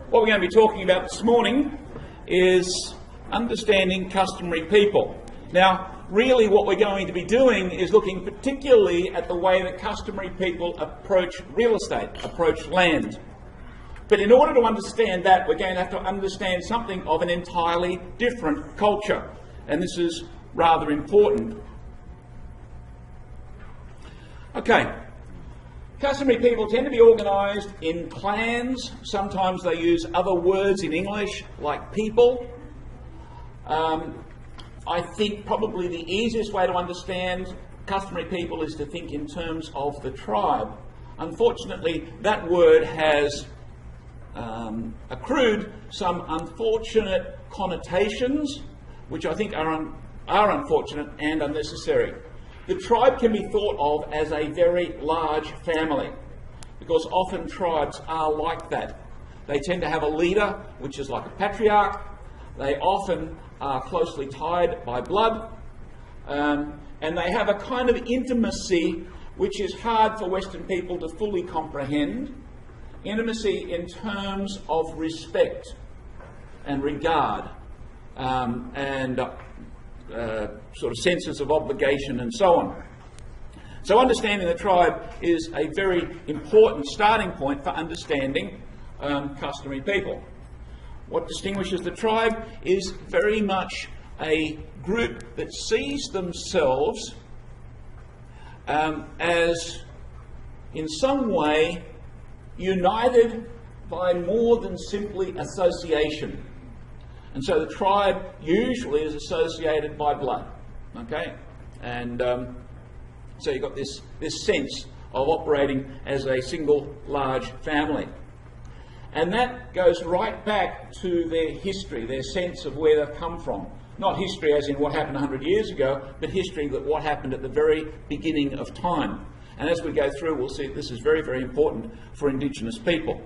What we're going to be talking about this morning is understanding customary people. Now, really what we're going to be doing is looking particularly at the way that customary people approach real estate, approach land. But in order to understand that, we're going to have to understand something of an entirely different culture. And this is rather important. Okay. Customary people tend to be organised in clans. Sometimes they use other words in English, like people. I think probably the easiest way to understand customary people is to think in terms of the tribe. Unfortunately, that word has accrued some unfortunate connotations, which I think are unfortunate and unnecessary. The tribe can be thought of as a very large family, because often tribes are like that. They tend to have a leader, which is like a patriarch. They often are closely tied by blood, and they have a kind of intimacy which is hard for Western people to fully comprehend. Intimacy in terms of respect and regard, and sort of senses of obligation and so on. So understanding the tribe is a very important starting point for understanding customary people. What distinguishes the tribe is very much a group that sees themselves as in some way united by more than simply association. And so the tribe usually is associated by blood, okay? And so you've got this sense of operating as a single large family. And that goes right back to their history, their sense of where they've come from. Not history as in what happened 100 years ago, but history that what happened at the very beginning of time. And as we go through, we'll see this is very, very important for indigenous people.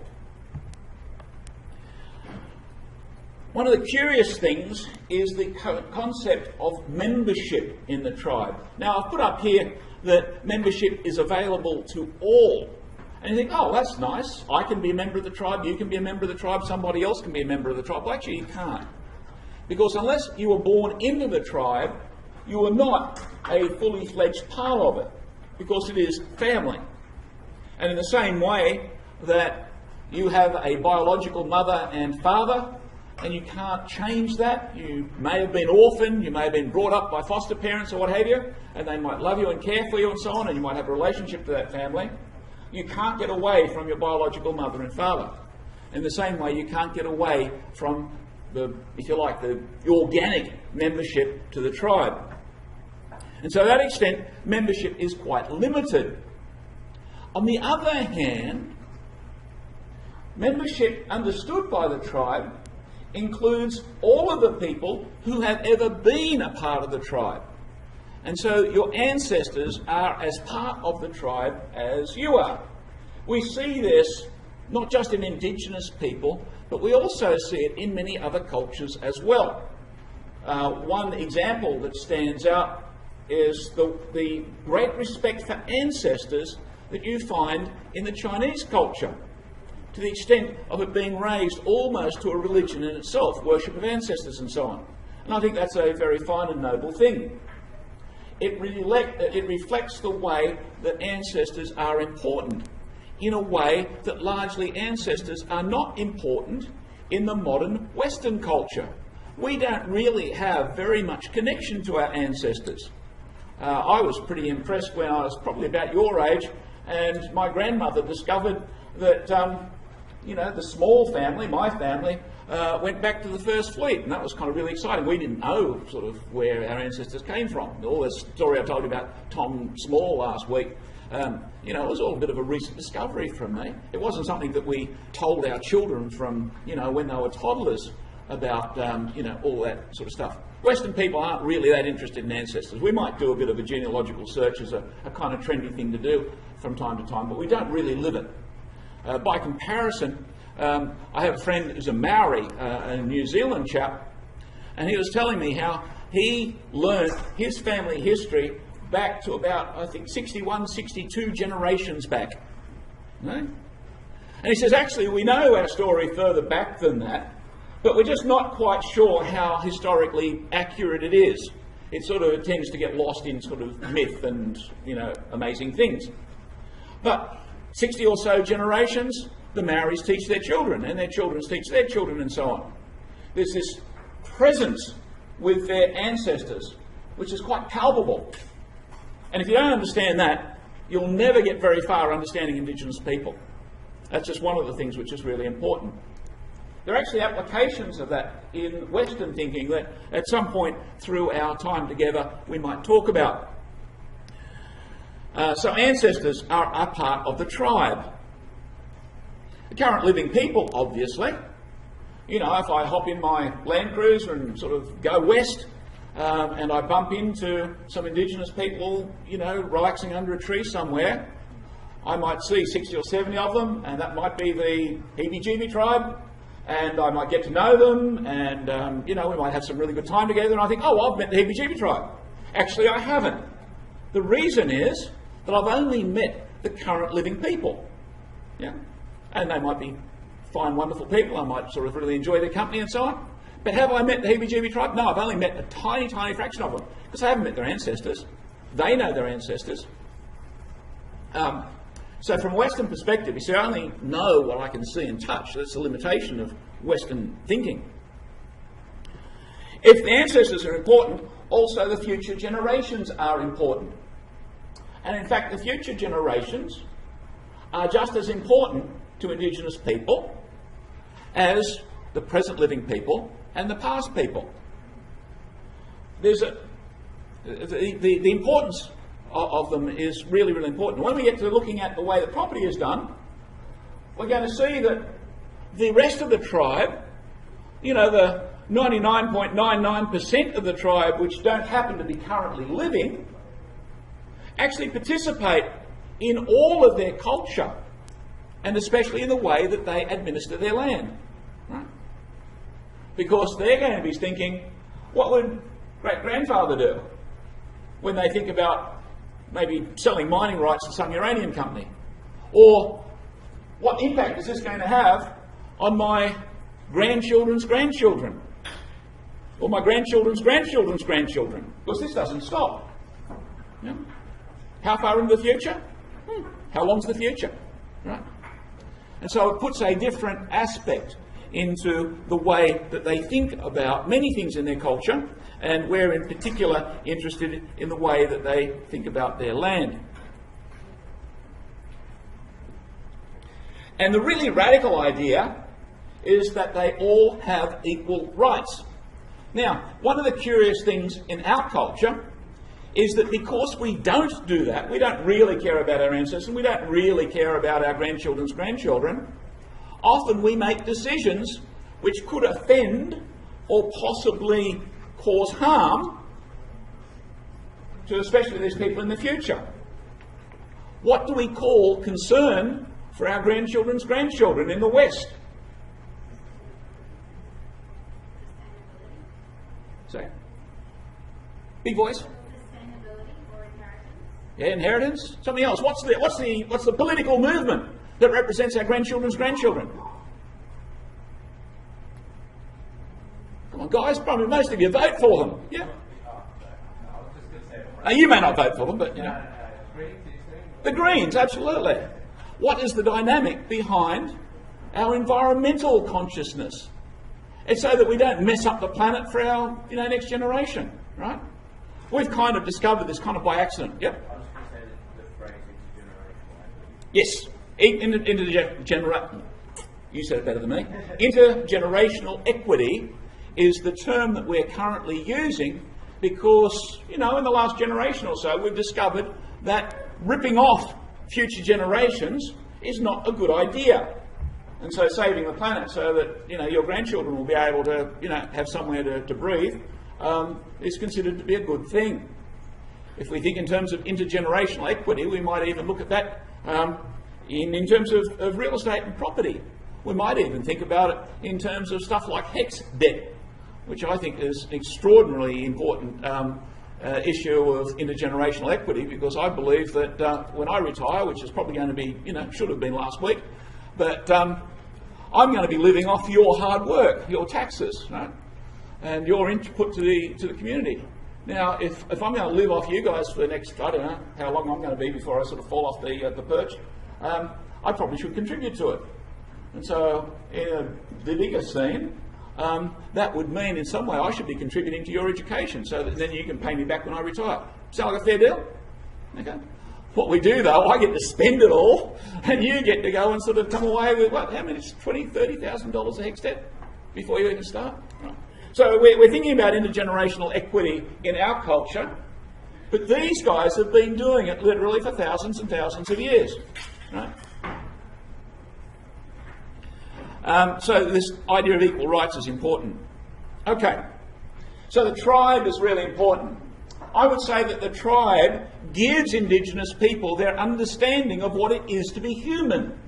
One of the curious things is the concept of membership in the tribe. Now, I've put up here that membership is available to all. And you think, oh, that's nice. I can be a member of the tribe, you can be a member of the tribe, somebody else can be a member of the tribe. Well, actually, you can't. Because unless you were born into the tribe, you are not a fully fledged part of it, because it is family. And in the same way that you have a biological mother and father, and you can't change that. You may have been orphaned, you may have been brought up by foster parents or what have you, and they might love you and care for you and so on, and you might have a relationship to that family. You can't get away from your biological mother and father. In the same way, you can't get away from the, if you like, the organic membership to the tribe. And so to that extent, membership is quite limited. On the other hand, membership understood by the tribe includes all of the people who have ever been a part of the tribe. And so your ancestors are as part of the tribe as you are. We see this not just in indigenous people, but we also see it in many other cultures as well. One example that stands out is the great respect for ancestors that you find in the Chinese culture, to the extent of it being raised almost to a religion in itself, worship of ancestors and so on. And I think that's a very fine and noble thing. It reflects the way that ancestors are important, in a way that largely ancestors are not important in the modern Western culture. We don't really have very much connection to our ancestors. I was pretty impressed when I was probably about your age, and my grandmother discovered that the small family, my family, went back to the First Fleet, and that was kind of really exciting. We didn't know sort of where our ancestors came from. All this story I told you about Tom Small last week, it was all a bit of a recent discovery from me. It wasn't something that we told our children from, when they were toddlers about, all that sort of stuff. Western people aren't really that interested in ancestors. We might do a bit of a genealogical search as a kind of trendy thing to do from time to time, but we don't really live it. By comparison, I have a friend who's a Maori, a New Zealand chap, and he was telling me how he learnt his family history back to about, I think, 61, 62 generations back. And he says, actually, we know our story further back than that, but we're just not quite sure how historically accurate it is. It sort of tends to get lost in sort of myth and, you know, amazing things. But 60 or so generations, the Maoris teach their children, and their children teach their children, and so on. There's this presence with their ancestors, which is quite palpable. And if you don't understand that, you'll never get very far understanding Indigenous people. That's just one of the things which is really important. There are actually applications of that in Western thinking that at some point through our time together we might talk about. So ancestors are a part of the tribe. The current living people, obviously. You know, if I hop in my Land Cruiser and sort of go west, and I bump into some Indigenous people, you know, relaxing under a tree somewhere, I might see 60 or 70 of them, and that might be the heebie-jeebie tribe, and I might get to know them, and, you know, we might have some really good time together, and I think, oh, I've met the heebie-jeebie tribe. Actually, I haven't. The reason is that I've only met the current living people. Yeah? And they might be fine, wonderful people. I might sort of really enjoy their company and so on. But have I met the heebie-jeebie tribe? No, I've only met a tiny, tiny fraction of them, because I haven't met their ancestors. They know their ancestors. So from a Western perspective, you see, I only know what I can see and touch. That's the limitation of Western thinking. If the ancestors are important, also the future generations are important. And in fact, the future generations are just as important to Indigenous people as the present living people and the past people. There's the importance of them is really, really important. When we get to looking at the way that property is done, we're going to see that the rest of the tribe, you know, the 99.99% of the tribe which don't happen to be currently living, actually participate in all of their culture, and especially in the way that they administer their land. Right? Because they're going to be thinking, what would great-grandfather do when they think about maybe selling mining rights to some uranium company? Or what impact is this going to have on my grandchildren's grandchildren? Or my grandchildren's grandchildren's grandchildren? Because this doesn't stop. Yeah? How far into the future? How long's the future? Right? And so it puts a different aspect into the way that they think about many things in their culture, and we're in particular interested in the way that they think about their land. And the really radical idea is that they all have equal rights. Now, one of the curious things in our culture is that because we don't do that, we don't really care about our ancestors, we don't really care about our grandchildren's grandchildren, often we make decisions which could offend or possibly cause harm to especially these people in the future. What do we call concern for our grandchildren's grandchildren in the West? Say. Big voice. Yeah, inheritance. Something else. What's the political movement that represents our grandchildren's grandchildren? Come on, guys. Probably most of you vote for them. Yeah. You may not vote for them, but you know. The Greens, absolutely. What is the dynamic behind our environmental consciousness? It's so that we don't mess up the planet for our, you know, next generation, right? We've kind of discovered this kind of by accident. Yep. Yes, you said it better than me. Intergenerational equity is the term that we're currently using because, you know, in the last generation or so, we've discovered that ripping off future generations is not a good idea. And so saving the planet so that, you know, your grandchildren will be able to, you know, have somewhere to breathe is considered to be a good thing. If we think in terms of intergenerational equity, we might even look at that in terms of real estate and property. We might even think about it in terms of stuff like HEX debt, which I think is an extraordinarily important issue of intergenerational equity, because I believe that when I retire, which is probably going to be, you know, should have been last week, but I'm going to be living off your hard work, your taxes, right? And your input to the community. Now, if I'm going to live off you guys for the next, I don't know how long I'm going to be before I sort of fall off the perch, I probably should contribute to it. And so, in the bigger scene, that would mean in some way I should be contributing to your education so that then you can pay me back when I retire. Sound like a fair deal? Okay. What we do though, I get to spend it all and you get to go and sort of come away with what, how many, $20,000, $30,000 a hectare before you even start? Right. So we're thinking about intergenerational equity in our culture, but these guys have been doing it literally for thousands and thousands of years. Right? So this idea of equal rights is important. Okay, so the tribe is really important. I would say that the tribe gives Indigenous people their understanding of what it is to be human.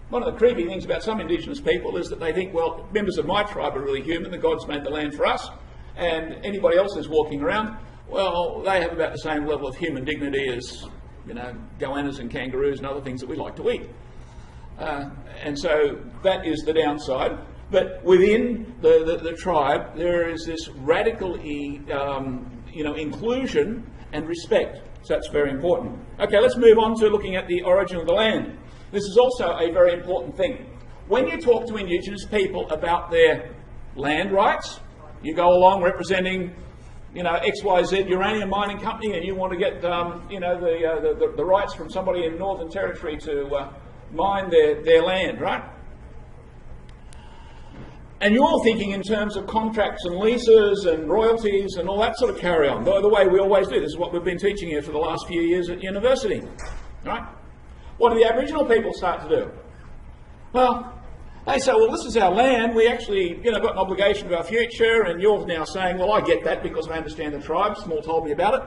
One of the creepy things about some Indigenous people is that they think, well, members of my tribe are really human, the gods made the land for us, and anybody else who's walking around, well, they have about the same level of human dignity as, you know, goannas and kangaroos and other things that we like to eat. And so that is the downside. But within the tribe, there is this radical inclusion and respect. So that's very important. Okay, let's move on to looking at the origin of the land. This is also a very important thing. When you talk to Indigenous people about their land rights, you go along representing, you know, XYZ uranium mining company, and you want to get, the rights from somebody in Northern Territory to mine their land, right? And you're all thinking in terms of contracts and leases and royalties and all that sort of carry on. The way we always do. This is what we've been teaching here for the last few years at university, right? What do the Aboriginal people start to do? Well, they say, well, this is our land. We actually, got an obligation to our future. And you're now saying, well, I get that because I understand the tribe. Small told me about it.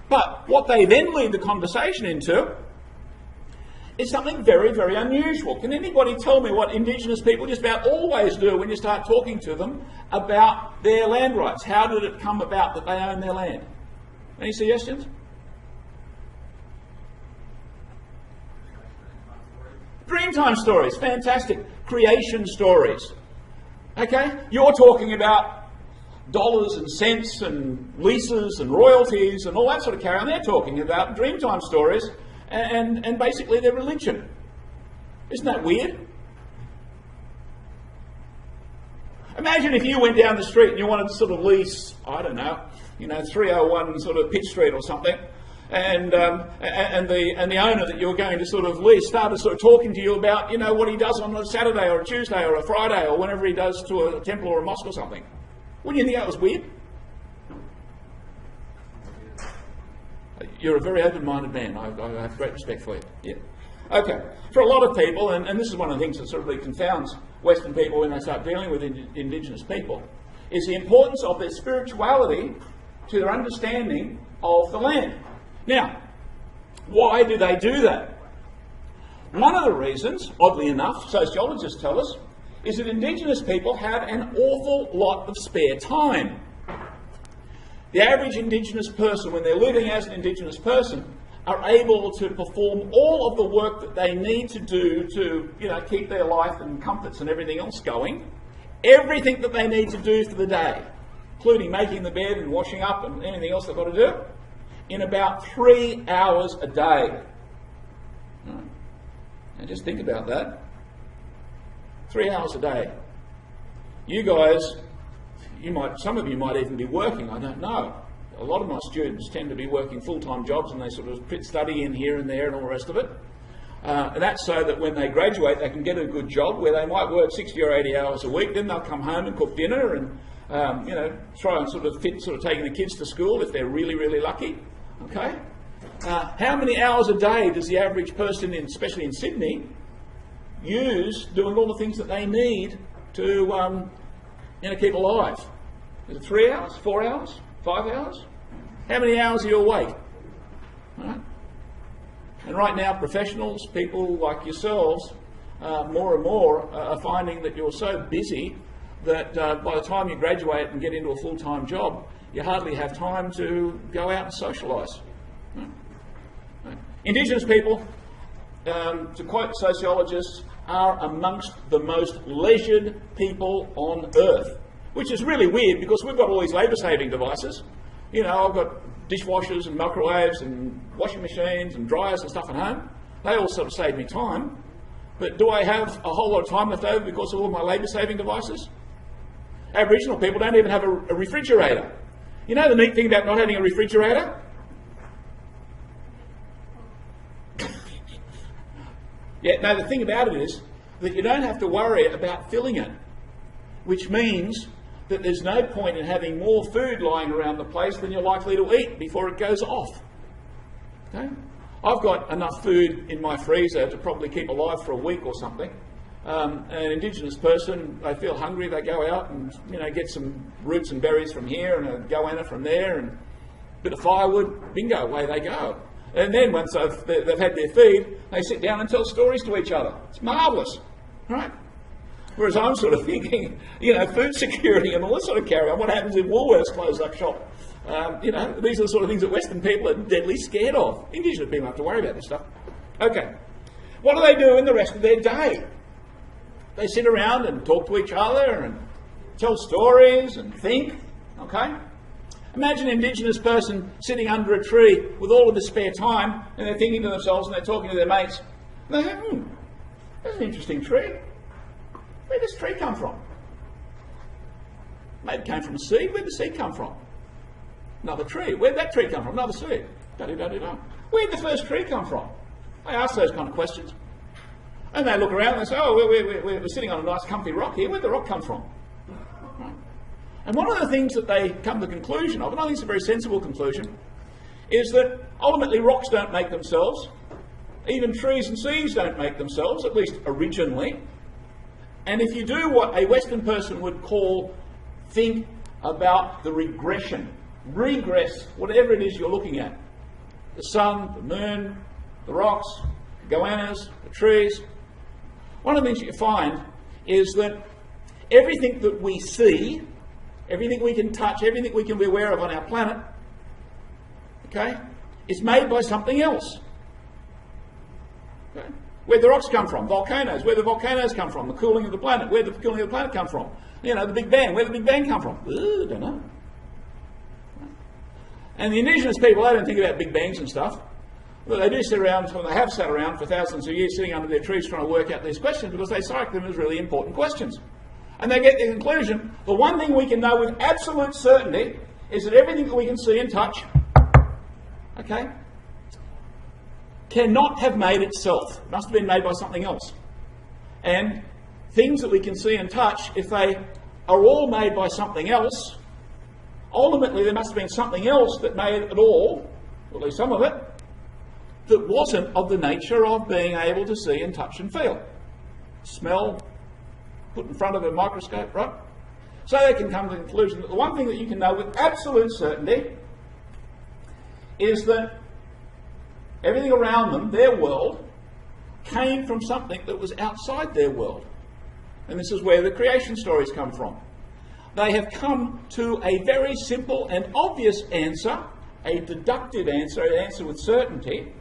But what they then lead the conversation into is something very, very unusual. Can anybody tell me what Indigenous people just about always do when you start talking to them about their land rights? How did it come about that they own their land? Any suggestions? Dreamtime stories, fantastic. Creation stories. Okay? You're talking about dollars and cents and leases and royalties and all that sort of carry on. They're talking about Dreamtime stories and basically their religion. Isn't that weird? Imagine if you went down the street and you wanted to sort of lease, I don't know, 301 sort of Pitt Street or something, and the owner that you were going to sort of lease started sort of talking to you about, what he does on a Saturday or a Tuesday or a Friday or whenever he does to a temple or a mosque or something. Wouldn't you think that was weird? You're a very open-minded man. I have great respect for you. Yeah. Okay. For a lot of people, and this is one of the things that sort of really confounds Western people when they start dealing with Indigenous people, is the importance of their spirituality to their understanding of the land. Now, why do they do that? One of the reasons, oddly enough, sociologists tell us, is that Indigenous people have an awful lot of spare time. The average Indigenous person, when they're living as an Indigenous person, are able to perform all of the work that they need to do to, keep their life and comforts and everything else going. Everything that they need to do for the day, including making the bed and washing up and anything else they've got to do, in about 3 hours a day. Now just think about that. 3 hours a day. You guys, some of you might even be working, I don't know. A lot of my students tend to be working full-time jobs and they sort of fit study in here and there and all the rest of it. And that's so that when they graduate they can get a good job where they might work 60 or 80 hours a week, then they'll come home and cook dinner and try and sort of fit taking the kids to school if they're really, really lucky. Okay? How many hours a day does the average person, especially in Sydney, use doing all the things that they need to keep alive? Is it 3 hours, 4 hours, 5 hours? How many hours are you awake? Right? And right now, professionals, people like yourselves, more and more are finding that you're so busy that by the time you graduate and get into a full-time job, you hardly have time to go out and socialise. Right? Indigenous people, to quote sociologists, are amongst the most leisured people on earth, which is really weird because we've got all these labour-saving devices. You know, I've got dishwashers and microwaves and washing machines and dryers and stuff at home. They all sort of save me time. But do I have a whole lot of time left over because of all my labour-saving devices? Aboriginal people don't even have a refrigerator. You know the neat thing about not having a refrigerator? Yeah, no, the thing about it is that you don't have to worry about filling it, which means that there's no point in having more food lying around the place than you're likely to eat before it goes off. Okay? I've got enough food in my freezer to probably keep alive for a week or something. An indigenous person, they feel hungry, they go out and get some roots and berries from here and a goanna from there and a bit of firewood, bingo, away they go. And then once they've had their feed, they sit down and tell stories to each other. It's marvellous, right? Whereas I'm sort of thinking, food security and all this sort of carry on. What happens if Woolworths close up shop? These are the sort of things that Western people are deadly scared of. Indigenous people don't have to worry about this stuff. Okay. What do they do in the rest of their day? They sit around and talk to each other and tell stories and think. Okay? Imagine an Indigenous person sitting under a tree with all of the spare time and they're thinking to themselves and they're talking to their mates. And they go, that's an interesting tree. Where did this tree come from? Maybe it came from a seed. Where did the seed come from? Another tree. Where did that tree come from? Another seed. Da-da-da-da-da. Where did the first tree come from? They ask those kind of questions. And they look around and they say, we're sitting on a nice comfy rock here. Where did the rock come from? Right. And one of the things that they come to the conclusion of, and I think it's a very sensible conclusion, is that ultimately rocks don't make themselves. Even trees and seas don't make themselves, at least originally. And if you do what a Western person would call think about the regression, regress whatever it is you're looking at, the sun, the moon, the rocks, the goannas, the trees, one of the things you find is that everything that we see, everything we can touch, everything we can be aware of on our planet, okay, is made by something else. Okay? Where the rocks come from, volcanoes, where the volcanoes come from, the cooling of the planet, where the cooling of the planet come from, the Big Bang, where the Big Bang come from. Don't know. And the indigenous people, they don't think about Big Bangs and stuff. But they do sit around, or they have sat around for thousands of years sitting under their trees trying to work out these questions because they strike them as really important questions. And they get the conclusion, the one thing we can know with absolute certainty is that everything that we can see and touch, okay, cannot have made itself. It must have been made by something else. And things that we can see and touch, if they are all made by something else, ultimately there must have been something else that made it all, or at least some of it, that wasn't of the nature of being able to see and touch and feel. Smell, put in front of a microscope, right? So they can come to the conclusion that the one thing that you can know with absolute certainty is that everything around them, their world, came from something that was outside their world. And this is where the creation stories come from. They have come to a very simple and obvious answer, a deductive answer, an answer with certainty,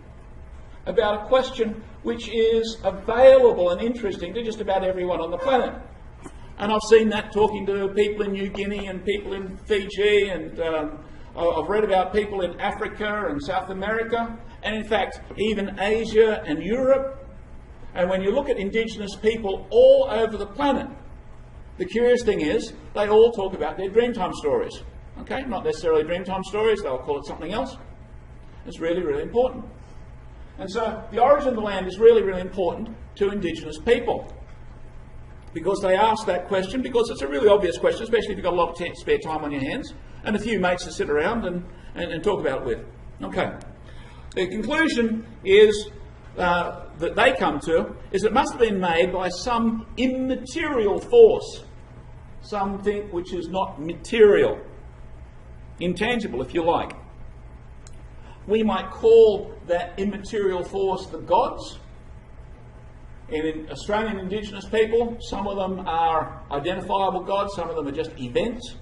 about a question which is available and interesting to just about everyone on the planet. And I've seen that talking to people in New Guinea and people in Fiji, and I've read about people in Africa and South America, and in fact even Asia and Europe. And when you look at indigenous people all over the planet, the curious thing is they all talk about their Dreamtime stories. Okay, not necessarily Dreamtime stories, they'll call it something else. It's really, really important. And so the origin of the land is really, really important to indigenous people because they ask that question, because it's a really obvious question, especially if you've got a lot of spare time on your hands and a few mates to sit around and talk about it with. Okay. The conclusion is that they come to is it must have been made by some immaterial force, something which is not material, intangible if you like. We might call that immaterial force the gods. In Australian Indigenous people, some of them are identifiable gods, some of them are just events.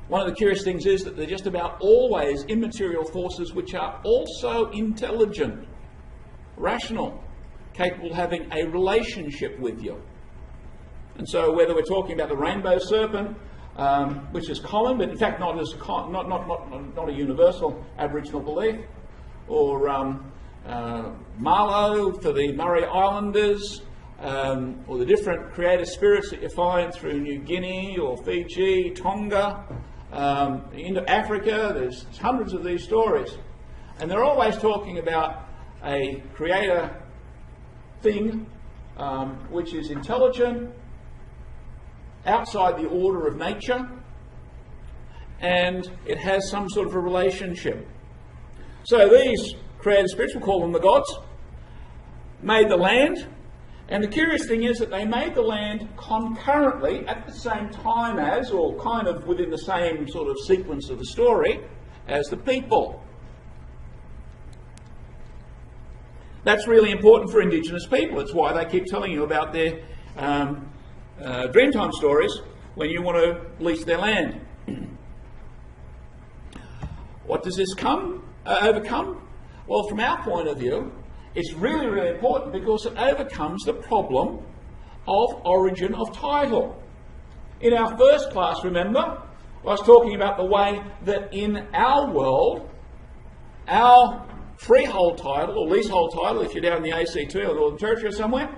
One of the curious things is that they're just about always immaterial forces which are also intelligent. rational, capable of having a relationship with you. And so whether we're talking about the rainbow serpent, which is common, but in fact not a universal Aboriginal belief, or Marlow for the Murray Islanders, or the different creative spirits that you find through New Guinea or Fiji, Tonga, into Africa. There's hundreds of these stories. And they're always talking about a creator thing which is intelligent, outside the order of nature, and it has some sort of a relationship. So these creative spirits, we'll call them the gods, made the land. And the curious thing is that they made the land concurrently at the same time as, or kind of within the same sort of sequence of the story, as the people. That's really important for indigenous people. It's why they keep telling you about their Dreamtime stories when you want to lease their land. What does this overcome? Well, from our point of view, it's really, really important because it overcomes the problem of origin of title. In our first class, remember, I was talking about the way that in our world, our freehold title or leasehold title, if you're down in the ACT or Northern Territory or somewhere,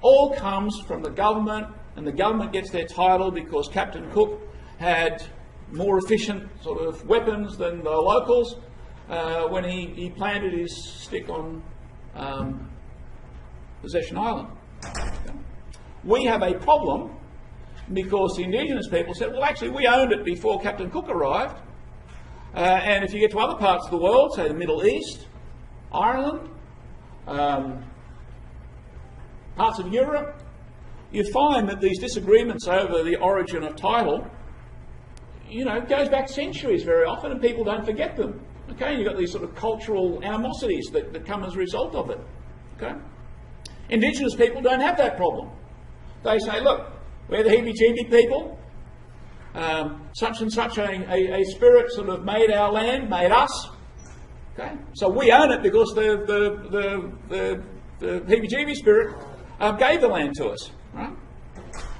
all comes from the government, and the government gets their title because Captain Cook had more efficient sort of weapons than the locals when he planted his stick on Possession Island. We have a problem because the indigenous people said, well, actually, we owned it before Captain Cook arrived. And if you get to other parts of the world, say the Middle East, Ireland, parts of Europe, you find that these disagreements over the origin of title, goes back centuries very often, and people don't forget them. Okay, you've got these sort of cultural animosities that come as a result of it. Okay, indigenous people don't have that problem. They say, look, we're the heebie-jeebie people. Such and such a spirit sort of made our land, made us. Okay, so we own it because the heebie-jeebie spirit gave the land to us, right?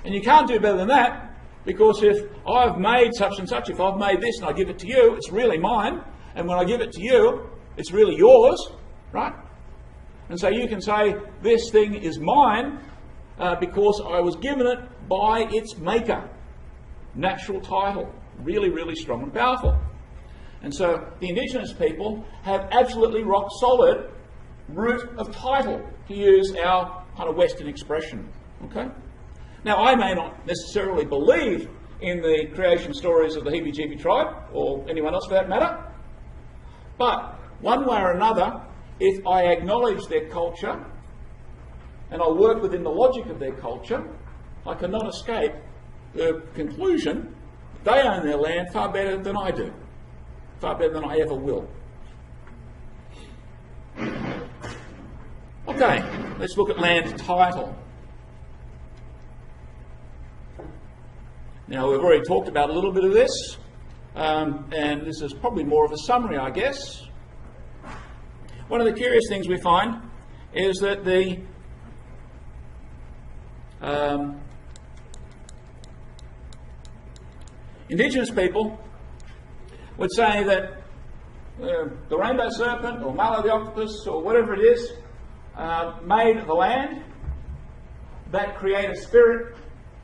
And you can't do better than that, because if I've made such and such, if I've made this and I give it to you, it's really mine, and when I give it to you, it's really yours, right? And so you can say, this thing is mine because I was given it by its maker. Natural title, really, really strong and powerful. And so the indigenous people have absolutely rock solid root of title, to use our kind of Western expression. Okay? Now, I may not necessarily believe in the creation stories of the heebie-jeebie tribe, or anyone else for that matter, but one way or another, if I acknowledge their culture and I work within the logic of their culture, I cannot escape the conclusion they own their land far better than I do, far better than I ever will. Okay, let's look at land title. Now, we've already talked about a little bit of this, and this is probably more of a summary, I guess. One of the curious things we find is that the indigenous people would say that the rainbow serpent or Marlow the octopus or whatever it is made the land. That creator spirit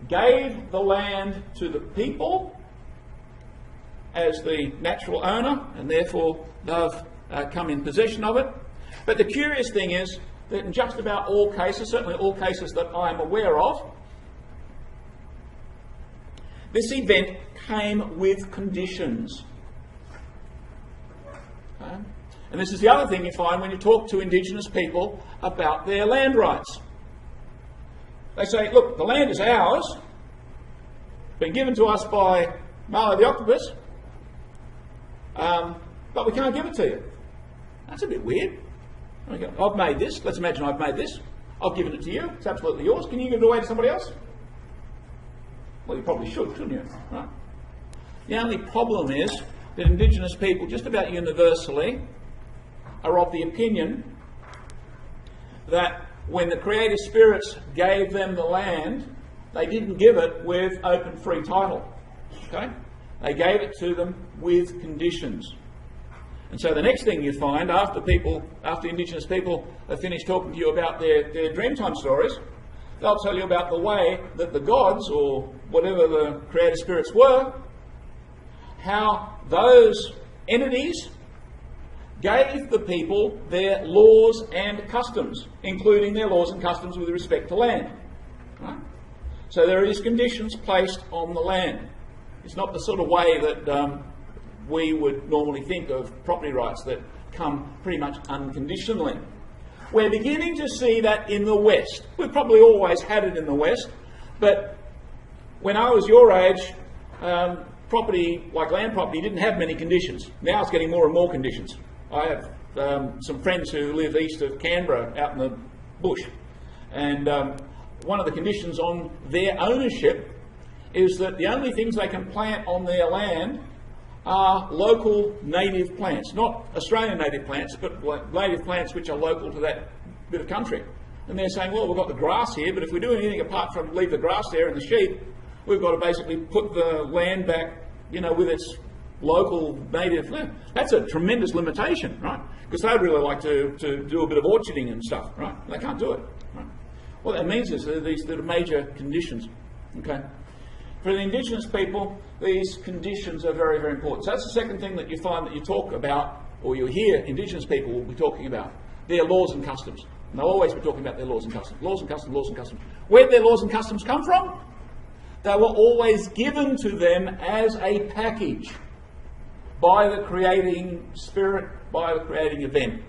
gave the land to the people as the natural owner, and therefore they've come in possession of it. But the curious thing is that in just about all cases, certainly all cases that I am aware of, this event came with conditions. Okay? And this is the other thing you find when you talk to indigenous people about their land rights. They say, look, the land is ours, been given to us by Marlow the octopus, but we can't give it to you. That's a bit weird. I've made this. Let's imagine I've made this. I've given it to you. It's absolutely yours. Can you give it away to somebody else? Well, you probably should, shouldn't you? Right? The only problem is that indigenous people, just about universally, are of the opinion that when the creative spirits gave them the land, they didn't give it with open free title. Okay? They gave it to them with conditions. And so the next thing you find after indigenous people have finished talking to you about their Dreamtime stories, they'll tell you about the way that the gods, or whatever the creative spirits were, how those entities gave the people their laws and customs, including their laws and customs with respect to land. Right? So there is conditions placed on the land. It's not the sort of way that we would normally think of property rights that come pretty much unconditionally. We're beginning to see that in the West. We've probably always had it in the West, but when I was your age, property, like land property, didn't have many conditions. Now it's getting more and more conditions. I have some friends who live east of Canberra out in the bush, and one of the conditions on their ownership is that the only things they can plant on their land are local native plants, not Australian native plants, but native plants which are local to that bit of country. And they're saying, well, we've got the grass here, but if we do anything apart from leave the grass there and the sheep, we've got to basically put the land back, with its local native land. That's a tremendous limitation, right? Because they'd really like to do a bit of orcharding and stuff, right? They can't do it, right? What that means is that these are major conditions, okay? For the indigenous people, these conditions are very, very important. So that's the second thing that you find that you talk about, or you hear indigenous people will be talking about, their laws and customs. And they'll always be talking about their laws and customs. Laws and customs, laws and customs. Where did their laws and customs come from? They were always given to them as a package by the creating spirit, by the creating event.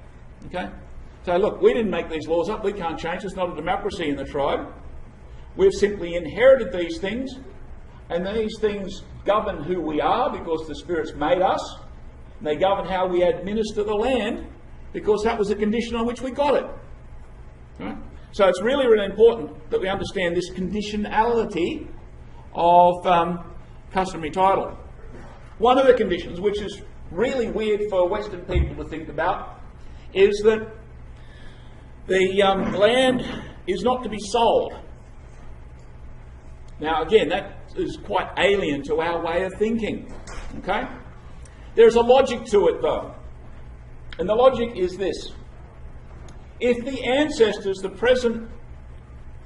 Okay? So look, we didn't make these laws up. We can't change. It's not a democracy in the tribe. We've simply inherited these things, and these things govern who we are because the spirits made us. And they govern how we administer the land because that was the condition on which we got it. Right? So it's really, really important that we understand this conditionality of customary title. One of the conditions, which is really weird for Western people to think about, is that the land is not to be sold. Now again, that is quite alien to our way of thinking. Okay? There's a logic to it though. And the logic is this. If the ancestors, the present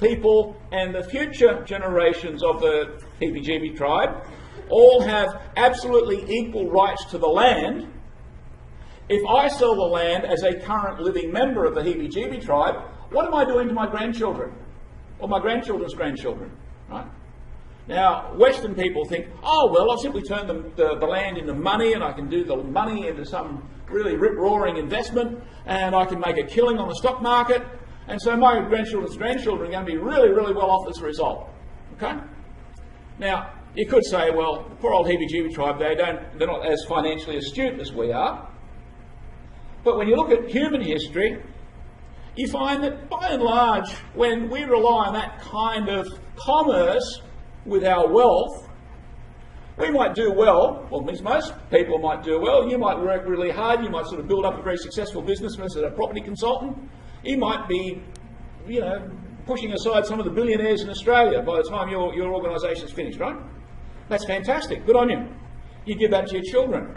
people and the future generations of the Heebie-Jeebie tribe all have absolutely equal rights to the land, if I sell the land as a current living member of the Heebie-Jeebie tribe, what am I doing to my grandchildren? Or my grandchildren's grandchildren? Right? Now, Western people think, oh, well, I'll simply turn the land into money and I can do the money into some really rip-roaring investment and I can make a killing on the stock market, and so my grandchildren's grandchildren are going to be really, really well off as a result. Okay? Now, you could say, well, the poor old Heebie-Jeebie tribe, they're not as financially astute as we are. But when you look at human history, you find that by and large, when we rely on that kind of commerce with our wealth, we might do well. Well, most people might do well. You might work really hard. You might sort of build up a very successful business as a property consultant. You might be, pushing aside some of the billionaires in Australia by the time your organisation's finished, right? That's fantastic. Good on you. You give that to your children.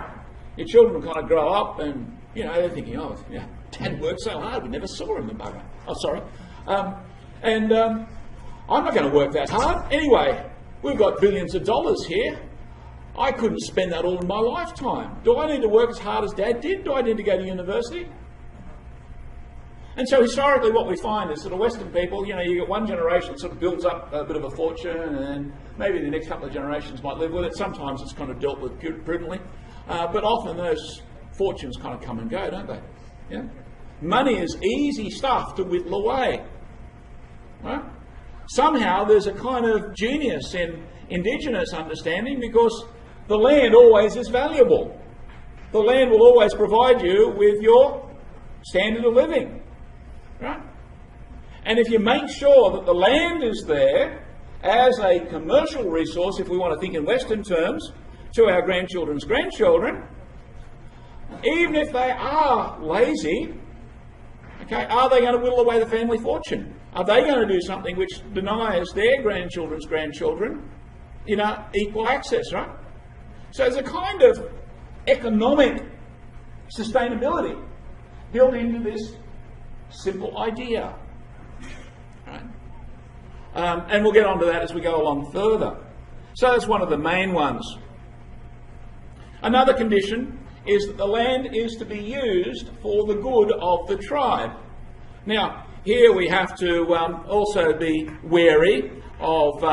Your children will kind of grow up and, they're thinking, oh, yeah, Dad worked so hard, we never saw him, the bugger. Oh, sorry. I'm not going to work that hard. Anyway, we've got billions of dollars here. I couldn't spend that all in my lifetime. Do I need to work as hard as Dad did? Do I need to go to university? And so historically what we find is that the Western people, you get one generation that sort of builds up a bit of a fortune and maybe the next couple of generations might live with it. Sometimes it's kind of dealt with prudently. But often those fortunes kind of come and go, don't they? Yeah? Money is easy stuff to whittle away. Right? Somehow there's a kind of genius in indigenous understanding because the land always is valuable. The land will always provide you with your standard of living. Right? And if you make sure that the land is there as a commercial resource, if we want to think in Western terms, to our grandchildren's grandchildren, even if they are lazy, Okay, are they going to whittle away the family fortune? Are they going to do something which denies their grandchildren's grandchildren, equal access, right? So there's a kind of economic sustainability built into this simple idea, right? And we'll get onto that as we go along further. So that's one of the main ones. Another condition is that the land is to be used for the good of the tribe. Now, here we have to also be wary of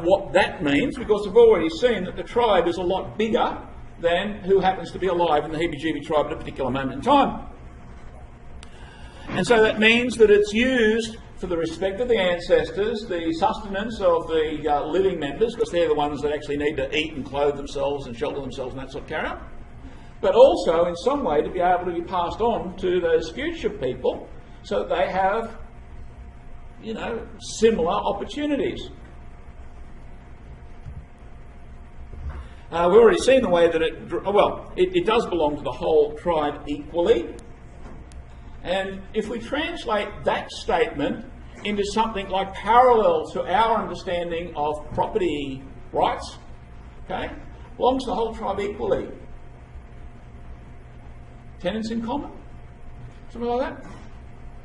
what that means, because we've already seen that the tribe is a lot bigger than who happens to be alive in the heebie-jeebie tribe at a particular moment in time. And so that means that it's used for the respect of the ancestors, the sustenance of the living members, because they're the ones that actually need to eat and clothe themselves and shelter themselves and that sort of carry on. But also, in some way, to be able to be passed on to those future people so that they have, similar opportunities. We've already seen the way that it does belong to the whole tribe equally. And if we translate that statement into something like parallel to our understanding of property rights, okay, belongs to the whole tribe equally. Tenants in common? Something like that?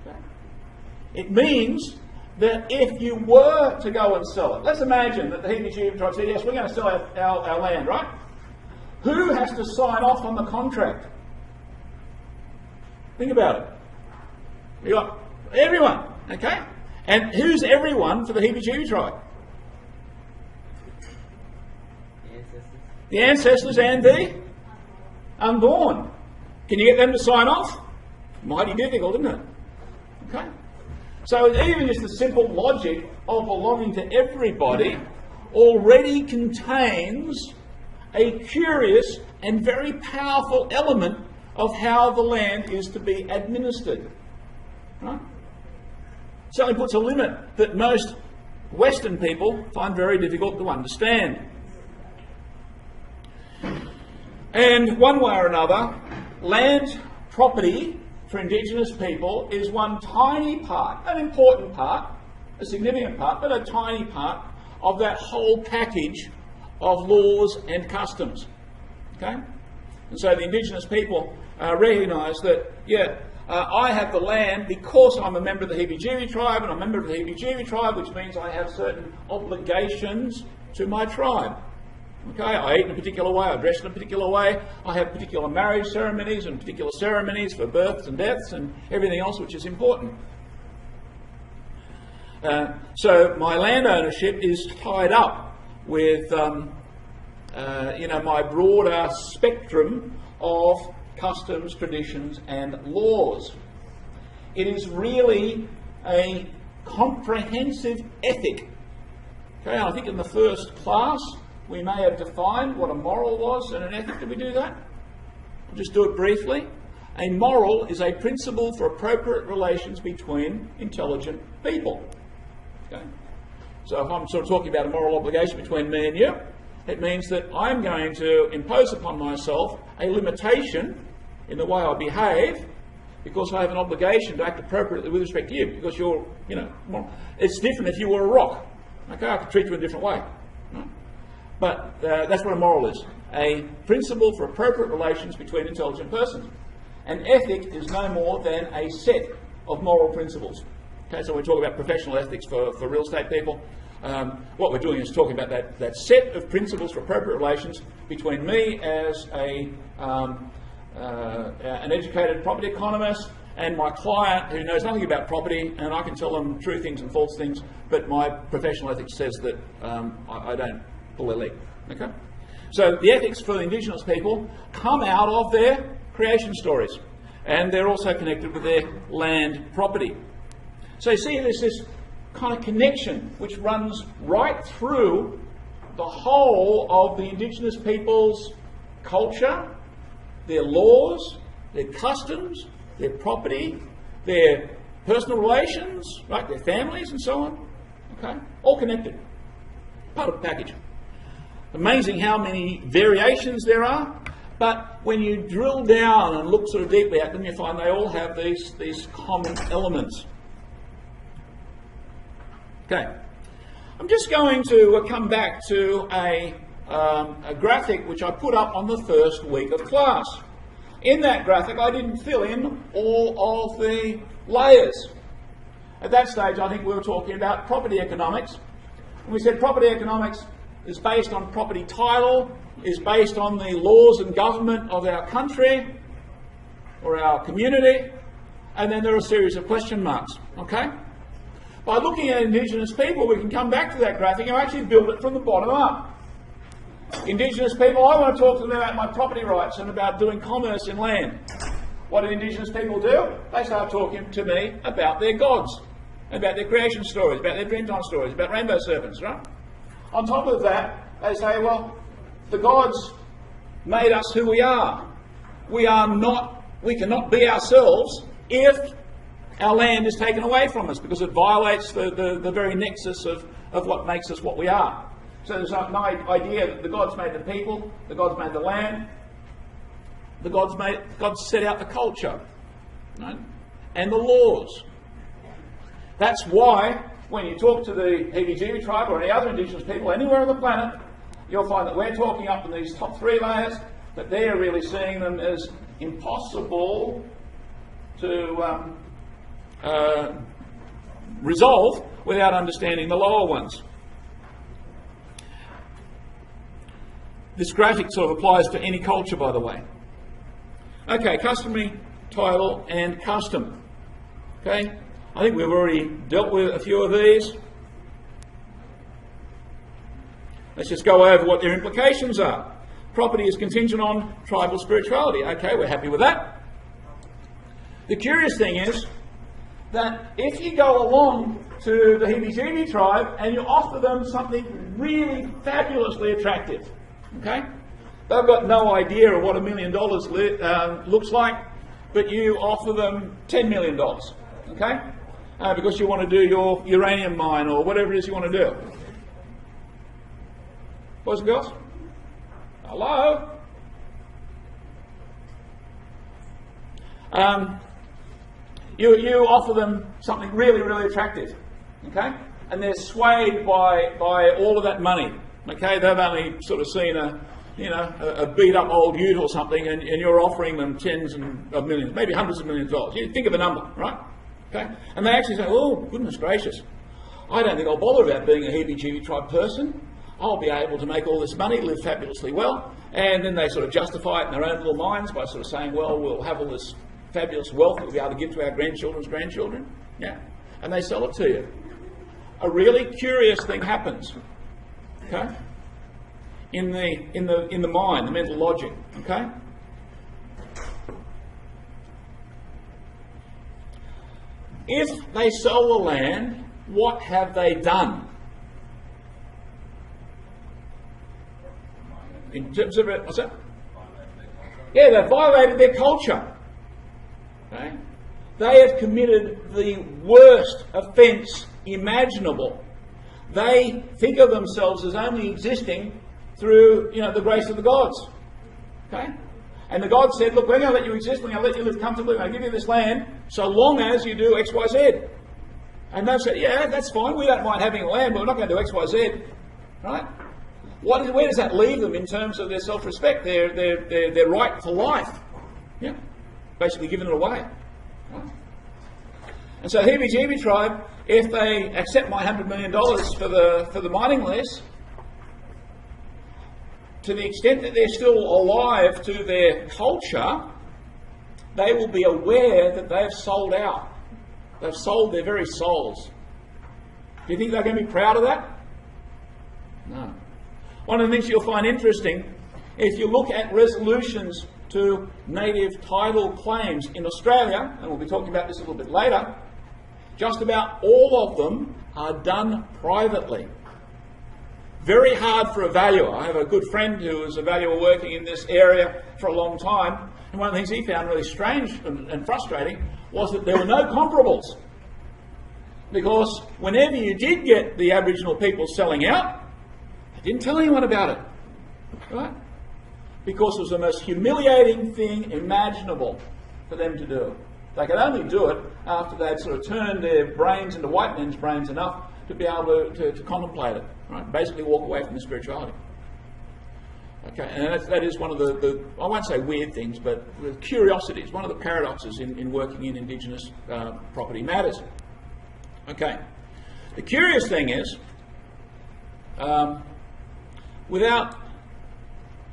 Okay. It means that if you were to go and sell it, let's imagine that the heebie-jeebie tribe said, yes, we're going to sell our land, right? Who has to sign off on the contract? Think about it. You got everyone, okay? And who's everyone for the heebie-jeebie tribe? The ancestors and the unborn. Can you get them to sign off? Mighty difficult, isn't it? Okay? So even just the simple logic of belonging to everybody already contains a curious and very powerful element of how the land is to be administered. Right? Certainly puts a limit that most Western people find very difficult to understand. And one way or another, land property for indigenous people is one tiny part, an important part, a significant part, but a tiny part of that whole package of laws and customs. Okay? And so the indigenous people recognise that, I have the land because I'm a member of the heebie-jeebie tribe, and I'm a member of the heebie-jeebie tribe, which means I have certain obligations to my tribe. Okay, I eat in a particular way, I dress in a particular way, I have particular marriage ceremonies and particular ceremonies for births and deaths and everything else which is important. So my land ownership is tied up with my broader spectrum of customs, traditions and laws. It is really a comprehensive ethic. Okay, I think in the first class we may have defined what a moral was and an ethic. Did we do that? I'll just do it briefly. A moral is a principle for appropriate relations between intelligent people. Okay? So if I'm sort of talking about a moral obligation between me and you, it means that I'm going to impose upon myself a limitation in the way I behave because I have an obligation to act appropriately with respect to you, because you're, it's different if you were a rock. Okay, I could treat you in a different way. Right? But that's what a moral is. A principle for appropriate relations between intelligent persons. An ethic is no more than a set of moral principles. Okay, so we talk about professional ethics for real estate people. What we're doing is talking about that set of principles for appropriate relations between me as an educated property economist and my client who knows nothing about property, and I can tell them true things and false things, but my professional ethics says that I don't pull their leg. Okay? So the ethics for the indigenous people come out of their creation stories, and they're also connected with their land property. So you see there's this kind of connection which runs right through the whole of the indigenous people's culture, their laws, their customs, their property, their personal relations, right, their families and so on. Okay? All connected. Part of the package. Amazing how many variations there are, But when you drill down and look sort of deeply at them, you find they all have these common elements. Okay. I'm just going to come back to a graphic which I put up on the first week of class. In that graphic, I didn't fill in all of the layers. At that stage, I think we were talking about property economics. And we said property economics is based on property title, is based on the laws and government of our country or our community, and then there are a series of question marks. Okay? By looking at indigenous people, we can come back to that graphic and actually build it from the bottom up. Indigenous people, I want to talk to them about my property rights and about doing commerce in land. What do indigenous people do? They start talking to me about their gods, about their creation stories, about their dreamtime stories, about rainbow serpents, right? On top of that, they say, well, the gods made us who we are. We cannot be ourselves if our land is taken away from us, because it violates the very nexus of what makes us what we are. So there's an idea that the gods made the people, the gods made the land, the gods set out the culture, right? And the laws. That's why when you talk to the Heebie-Jeebie tribe or any other indigenous people anywhere on the planet, you'll find that we're talking up in these top three layers, but they're really seeing them as impossible to resolve without understanding the lower ones. This graphic sort of applies to any culture, by the way. Okay, customary, title, and custom. Okay, I think we've already dealt with a few of these. Let's just go over what their implications are. Property is contingent on tribal spirituality. Okay, we're happy with that. The curious thing is that if you go along to the Heebie-Jeebie tribe and you offer them something really fabulously attractive, okay, they've got no idea of what $1 million looks like, but you offer them $10 million, okay, because you want to do your uranium mine or whatever it is you want to do. Boys and girls? Hello? You offer them something really, really attractive, okay? And they're swayed by all of that money, okay? They've only sort of seen a beat-up old ute or something, and you're offering them tens of millions, maybe hundreds of millions of dollars. You think of a number, right? Okay? And they actually say, oh, goodness gracious, I don't think I'll bother about being a Heebie-Jeebie tribe person. I'll be able to make all this money, live fabulously well, and then they sort of justify it in their own little minds by sort of saying, well, we'll have all this fabulous wealth that we'll be able to give to our grandchildren's grandchildren, yeah, and they sell it to you. A really curious thing happens, okay, in the mind, the mental logic, okay. If they sell the land, what have they done? In terms of it, what's that? Yeah, they've violated their culture. Okay? They have committed the worst offence imaginable. They think of themselves as only existing through, the grace of the gods. Okay? And the gods said, look, we're going to let you exist, we're going to let you live comfortably, we're going to give you this land, so long as you do X, Y, Z. And they've said, yeah, that's fine, we don't mind having land, but we're not going to do X, Y, Z. Right? Where does that leave them in terms of their self-respect, their right to life? Yeah, basically giving it away. Right? And so Heebie-Jeebie tribe, if they accept my $100 million for the mining lease, to the extent that they're still alive to their culture, they will be aware that they've sold out. They've sold their very souls. Do you think they're going to be proud of that? No. One of the things you'll find interesting, if you look at resolutions to native title claims in Australia, and we'll be talking about this a little bit later, just about all of them are done privately. Very hard for a valuer. I have a good friend who was a valuer working in this area for a long time, and one of the things he found really strange and frustrating was that there were no comparables. Because whenever you did get the Aboriginal people selling out, didn't tell anyone about it, right? because it was the most humiliating thing imaginable for them to do. They could only do it after they'd sort of turned their brains into white men's brains enough to be able to contemplate it, right? Basically walk away from the spirituality. Okay, and that is one of the, I won't say weird things, but the curiosities, one of the paradoxes in working in indigenous property matters. Okay, the curious thing is, without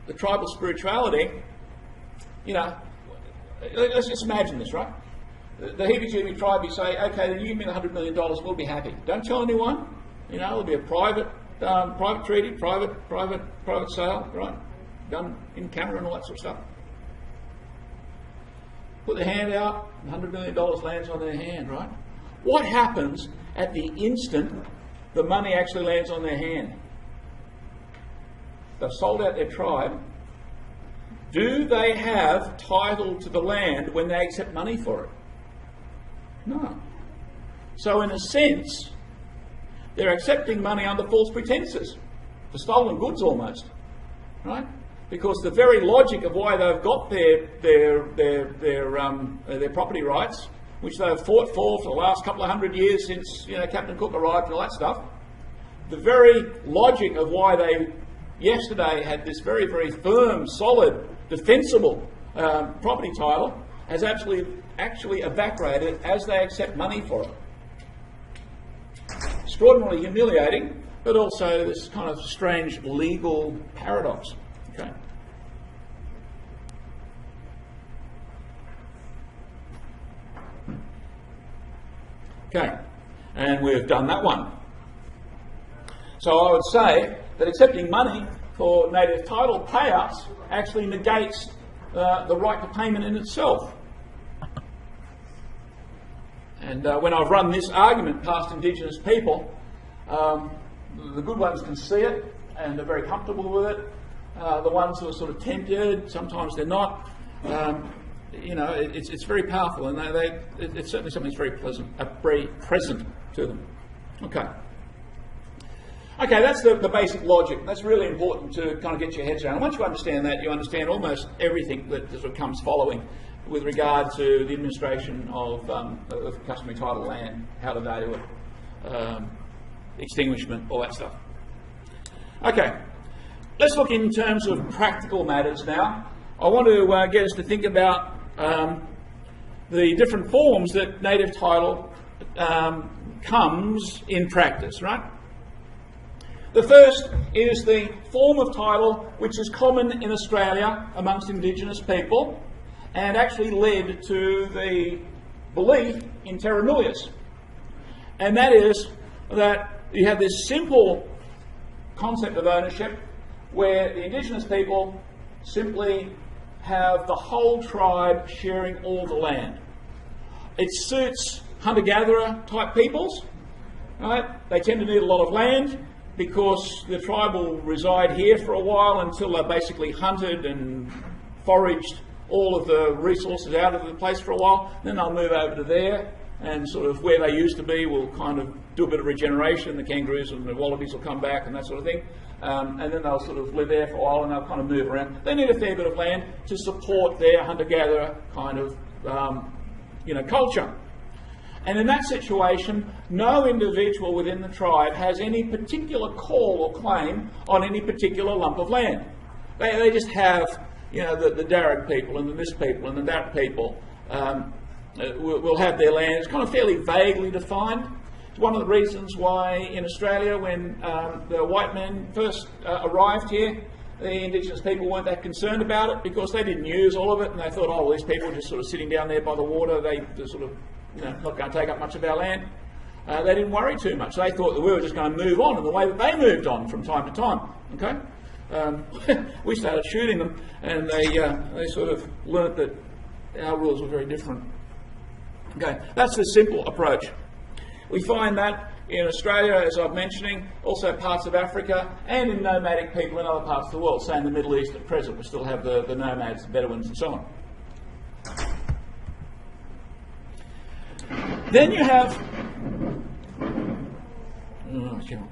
the tribal spirituality, you know, let's just imagine this, right? The heebie-jeebie tribe, you say, okay, then you give me the $100 million, we'll be happy. Don't tell anyone. You know, it'll be a private treaty, private sale, right? Done in camera and all that sort of stuff. Put their hand out, $100 million lands on their hand, right? What happens at the instant the money actually lands on their hand? They've sold out their tribe. Do they have title to the land when they accept money for it? No. So in a sense, they're accepting money under false pretenses, for stolen goods almost, right? Because the very logic of why they've got their property rights, which they've fought for the last couple of hundred years since, you know, Captain Cook arrived and all that stuff, the very logic of why they yesterday had this very, very firm, solid, defensible property title has actually evaporated as they accept money for it. Extraordinarily humiliating, but also this kind of strange legal paradox. Okay. Okay, and we've done that one. So I would say that accepting money for native title payouts actually negates the right to payment in itself. And when I've run this argument past Indigenous people, the good ones can see it and they're very comfortable with it. The ones who are sort of tempted, sometimes they're not. You know, it's very powerful, and it's certainly something that's very pleasant, very present to them. Okay. Okay, that's the basic logic. That's really important to kind of get your heads around. And once you understand that, you understand almost everything that sort of comes following with regard to the administration of customary title land, how to value it, extinguishment, all that stuff. Okay, let's look in terms of practical matters now. I want to get us to think about the different forms that native title comes in practice, right? The first is the form of title which is common in Australia amongst Indigenous people and actually led to the belief in terra nullius. And that is that you have this simple concept of ownership where the Indigenous people simply have the whole tribe sharing all the land. It suits hunter-gatherer type peoples, right? They tend to need a lot of land because the tribe will reside here for a while until they're basically hunted and foraged all of the resources out of the place for a while. Then they'll move over to there, and sort of where they used to be will kind of do a bit of regeneration. The kangaroos and the wallabies will come back and that sort of thing. And then they'll sort of live there for a while and they'll kind of move around. They need a fair bit of land to support their hunter-gatherer kind of culture. And in that situation, no individual within the tribe has any particular call or claim on any particular lump of land. They just have, the derived people and the this people and the that people will have their land. It's kind of fairly vaguely defined. It's one of the reasons why in Australia, when the white men first arrived here, the Indigenous people weren't that concerned about it because they didn't use all of it, and they thought, oh, well, these people are just sort of sitting down there by the water, they're sort of not going to take up much of our land. They didn't worry too much. They thought that we were just going to move on in the way that they moved on from time to time. Okay, we started shooting them, and they sort of learnt that our rules were very different. Okay, that's the simple approach. We find that in Australia, as I'm mentioning, also parts of Africa, and in nomadic people in other parts of the world. Say in the Middle East at present, we still have the nomads, the Bedouins, and so on. Then you have,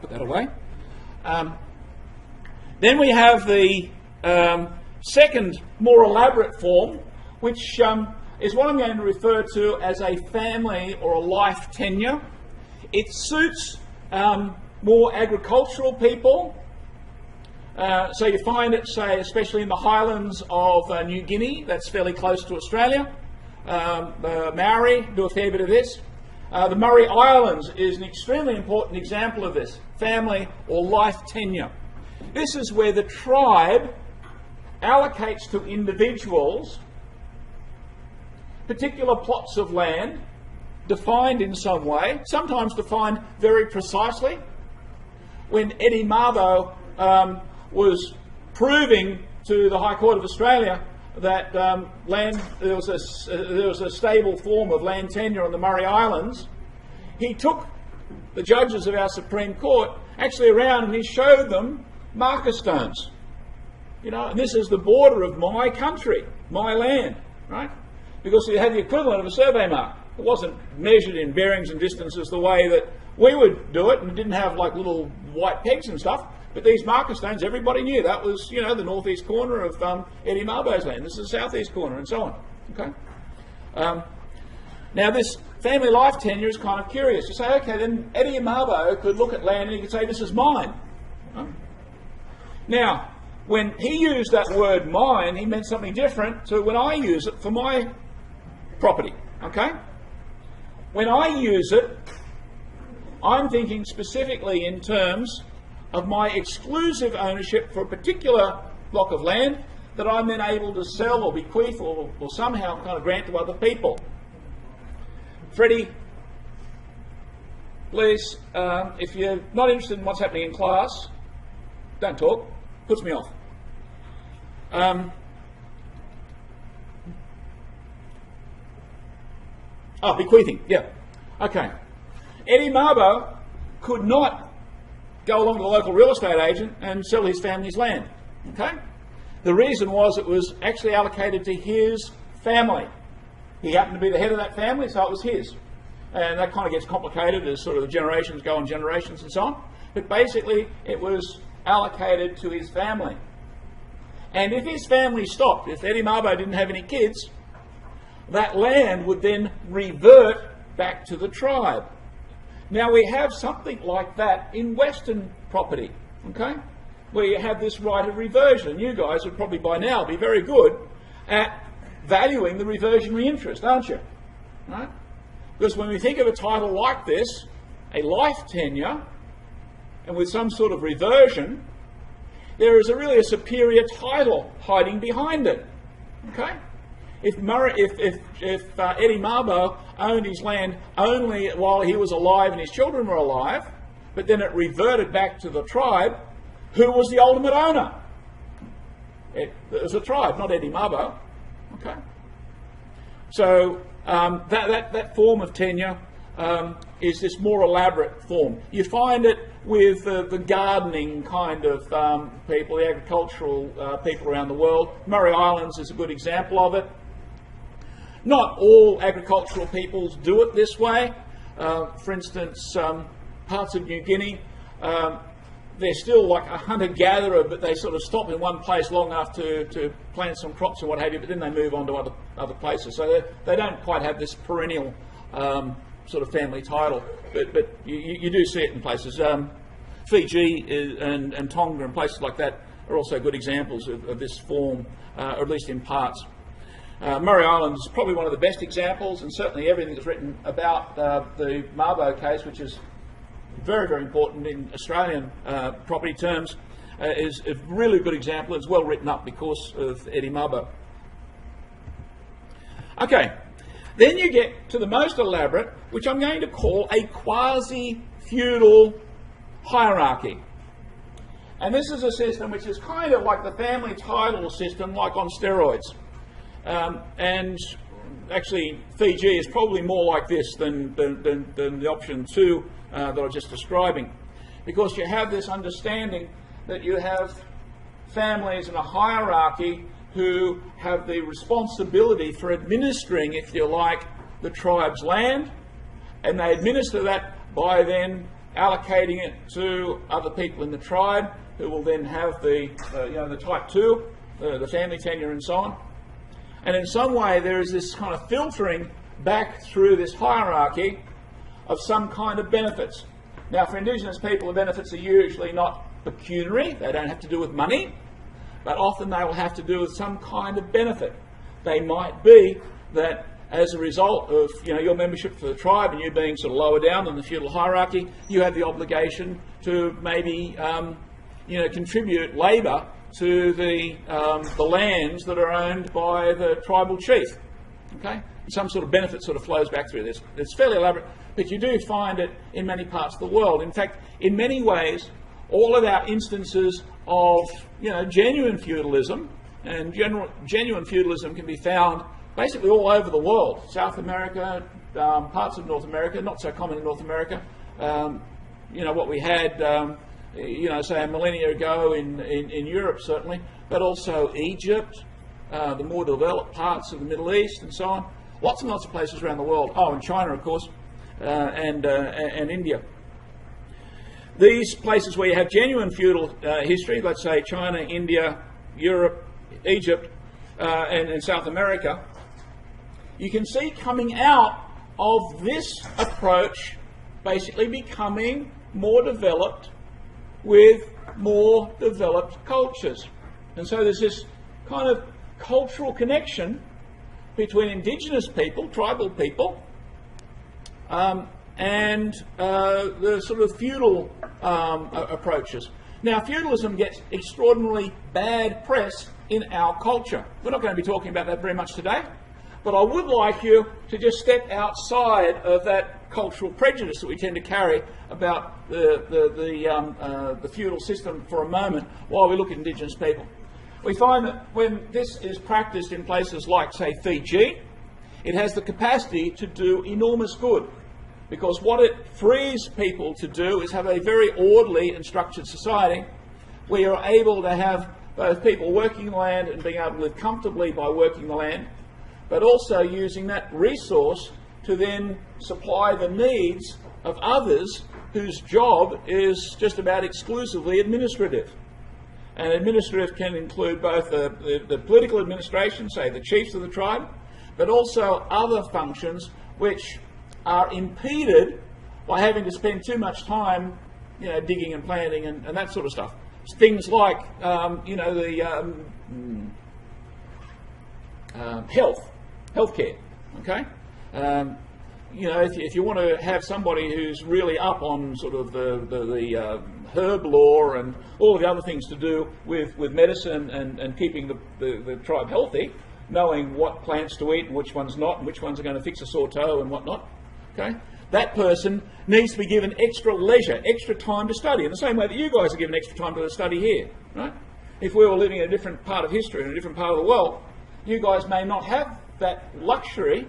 put that away. Then we have the second, more elaborate form, which is what I'm going to refer to as a family or a life tenure. It suits more agricultural people. So you find it, say, especially in the highlands of New Guinea. That's fairly close to Australia. The Maori do a fair bit of this. The Murray Islands is an extremely important example of this, family or life tenure. This is where the tribe allocates to individuals particular plots of land, defined in some way, sometimes defined very precisely. When Eddie Mabo was proving to the High Court of Australia that there was a stable form of land tenure on the Murray Islands, he took the judges of our Supreme Court actually around and he showed them marker stones. You know, and this is the border of my country, my land, right? Because it had the equivalent of a survey mark. It wasn't measured in bearings and distances the way that we would do it, and it didn't have like little white pegs and stuff. But these marker stones, everybody knew that was, you know, the northeast corner of Eddie Mabo's land. This is the southeast corner, and so on. Okay. Now, this family life tenure is kind of curious. You say, okay, then Eddie Mabo could look at land and he could say, "This is mine." Now, when he used that word "mine," he meant something different to when I use it for my property. Okay. When I use it, I'm thinking specifically in terms of my exclusive ownership for a particular block of land that I'm then able to sell or bequeath or somehow kind of grant to other people. Freddie, please, if you're not interested in what's happening in class, don't talk. Puts me off. Bequeathing, yeah. Okay. Eddie Mabo could not go along to the local real estate agent and sell his family's land. Okay? The reason was it was actually allocated to his family. He happened to be the head of that family, so it was his. And that kind of gets complicated as sort of the generations go on generations and so on. But basically, it was allocated to his family. And if his family stopped, if Eddie Mabo didn't have any kids, that land would then revert back to the tribe. Now, we have something like that in Western property, okay, where you have this right of reversion. You guys would probably by now be very good at valuing the reversionary interest, aren't you? Right? Because when we think of a title like this, a life tenure, and with some sort of reversion, there is really a superior title hiding behind it, okay? If Eddie Mabo owned his land only while he was alive and his children were alive, but then it reverted back to the tribe, who was the ultimate owner? It was the tribe, not Eddie Mabo. Okay. So that form of tenure is this more elaborate form. You find it with the gardening kind of people, the agricultural people around the world. Murray Islands is a good example of it. Not all agricultural peoples do it this way. For instance, parts of New Guinea, they're still like a hunter-gatherer, but they sort of stop in one place long enough to plant some crops and what have you, but then they move on to other places. So they don't quite have this perennial sort of family title, but you do see it in places. Fiji and Tonga and places like that are also good examples of this form, or at least in parts. Murray Islands is probably one of the best examples, and certainly everything that's written about the Mabo case, which is very, very important in Australian property terms, is a really good example. It's well written up because of Eddie Mabo. Okay, then you get to the most elaborate, which I'm going to call a quasi-feudal hierarchy. And this is a system which is kind of like the family title system, like on steroids. And actually, Fiji is probably more like this than the option 2 that I was just describing, because you have this understanding that you have families in a hierarchy who have the responsibility for administering, if you like, the tribe's land, and they administer that by then allocating it to other people in the tribe, who will then have the type 2 the family tenure and so on. And in some way there is this kind of filtering back through this hierarchy of some kind of benefits. Now for indigenous people the benefits are usually not pecuniary, they don't have to do with money, but often they will have to do with some kind of benefit. They might be that as a result of your membership for the tribe and you being sort of lower down in the feudal hierarchy, you have the obligation to maybe contribute labour to the lands that are owned by the tribal chief. Okay, some sort of benefit sort of flows back through this. It's fairly elaborate, but you do find it in many parts of the world. In fact, in many ways, all of our instances of genuine feudalism, and genuine feudalism can be found basically all over the world. South America, parts of North America, not so common in North America. What we had, say a millennia ago in Europe certainly, but also Egypt, the more developed parts of the Middle East and so on. Lots and lots of places around the world. Oh, and China of course, and India. These places where you have genuine feudal history, let's say China, India, Europe, Egypt, and South America, you can see coming out of this approach basically becoming more developed with more developed cultures. And so there's this kind of cultural connection between indigenous people, tribal people, and the sort of feudal approaches. Now, feudalism gets extraordinarily bad press in our culture. We're not going to be talking about that very much today, but I would like you to just step outside of that cultural prejudice that we tend to carry about the feudal system for a moment while we look at indigenous people. We find that when this is practiced in places like, say, Fiji, it has the capacity to do enormous good. Because what it frees people to do is have a very orderly and structured society where you're able to have both people working the land and being able to live comfortably by working the land, but also using that resource to then supply the needs of others whose job is just about exclusively administrative. And administrative can include both the political administration, say the chiefs of the tribe, but also other functions which are impeded by having to spend too much time, digging and planting and that sort of stuff. Things like, healthcare. Okay, if you want to have somebody who's really up on sort of the herb law and all of the other things to do with medicine and keeping the tribe healthy, knowing what plants to eat and which ones not, and which ones are going to fix a sore toe and whatnot. Okay? That person needs to be given extra leisure, extra time to study, in the same way that you guys are given extra time to study here. Right? If we were living in a different part of history, in a different part of the world, you guys may not have that luxury.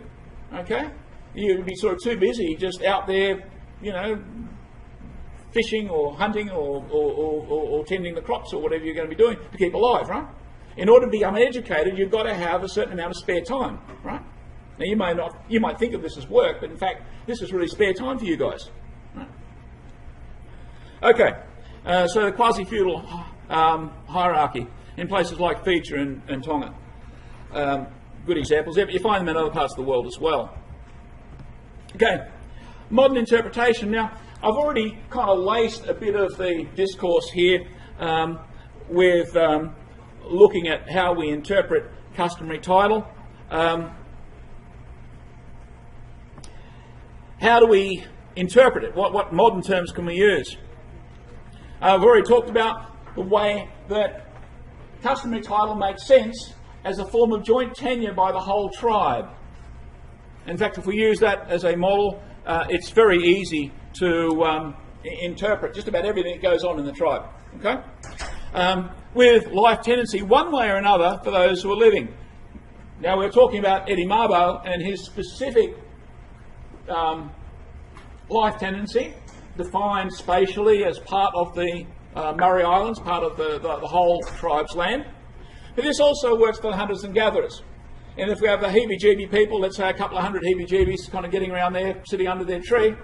Okay? You'd be sort of too busy just out there, fishing or hunting or tending the crops or whatever you're going to be doing to keep alive, right? In order to become educated, you've got to have a certain amount of spare time, right? Now you might think of this as work, but in fact this is really spare time for you guys. Right? Okay, so the quasi-feudal hierarchy in places like Fiji and Tonga. Good examples. You find them in other parts of the world as well. Okay, modern interpretation. Now, I've already kind of laced a bit of the discourse here with looking at how we interpret customary title. How do we interpret it? What modern terms can we use? I've already talked about the way that customary title makes sense as a form of joint tenure by the whole tribe. In fact, if we use that as a model, it's very easy to interpret just about everything that goes on in the tribe. Okay? With life tenancy, one way or another, for those who are living. Now, we're talking about Eddie Mabo and his specific life tenancy, defined spatially as part of the Murray Islands, part of the whole tribe's land. But this also works for the hunters and gatherers. And if we have the heebie-jeebie people, let's say a couple of hundred heebie-jeebies kind of getting around there, sitting under their tree,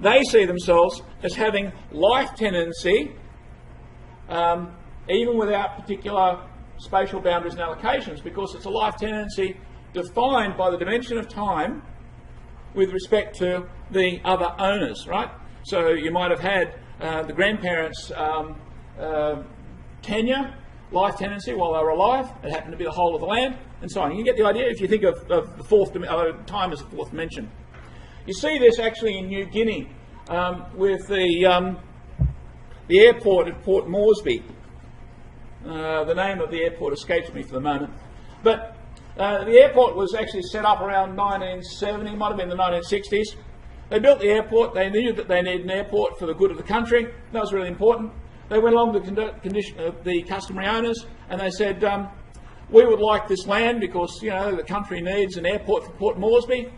they see themselves as having life tenancy even without particular spatial boundaries and allocations, because it's a life tenancy defined by the dimension of time with respect to the other owners, right? So you might have had the grandparents' tenure, life tenancy while they were alive. It happened to be the whole of the land, and so on. You get the idea if you think of the fourth time as the fourth dimension. You see this actually in New Guinea with the airport at Port Moresby. The name of the airport escapes me for the moment. But the airport was actually set up around 1970, might have been the 1960s. They built the airport. They knew that they needed an airport for the good of the country. That was really important. They went along to the customary owners and they said, we would like this land because, you know, the country needs an airport for Port Moresby.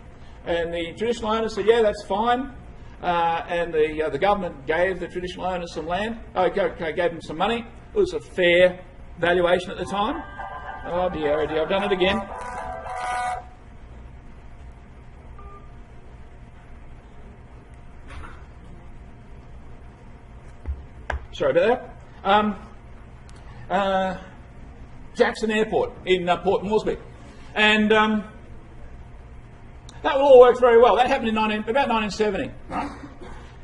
And the traditional owners said, yeah, that's fine. And the government gave the traditional owners some land, gave them some money. It was a fair valuation at the time. Oh dear, I've done it again. Sorry about that. Jackson Airport in Port Moresby. And that all worked very well. That happened in about 1970. Right?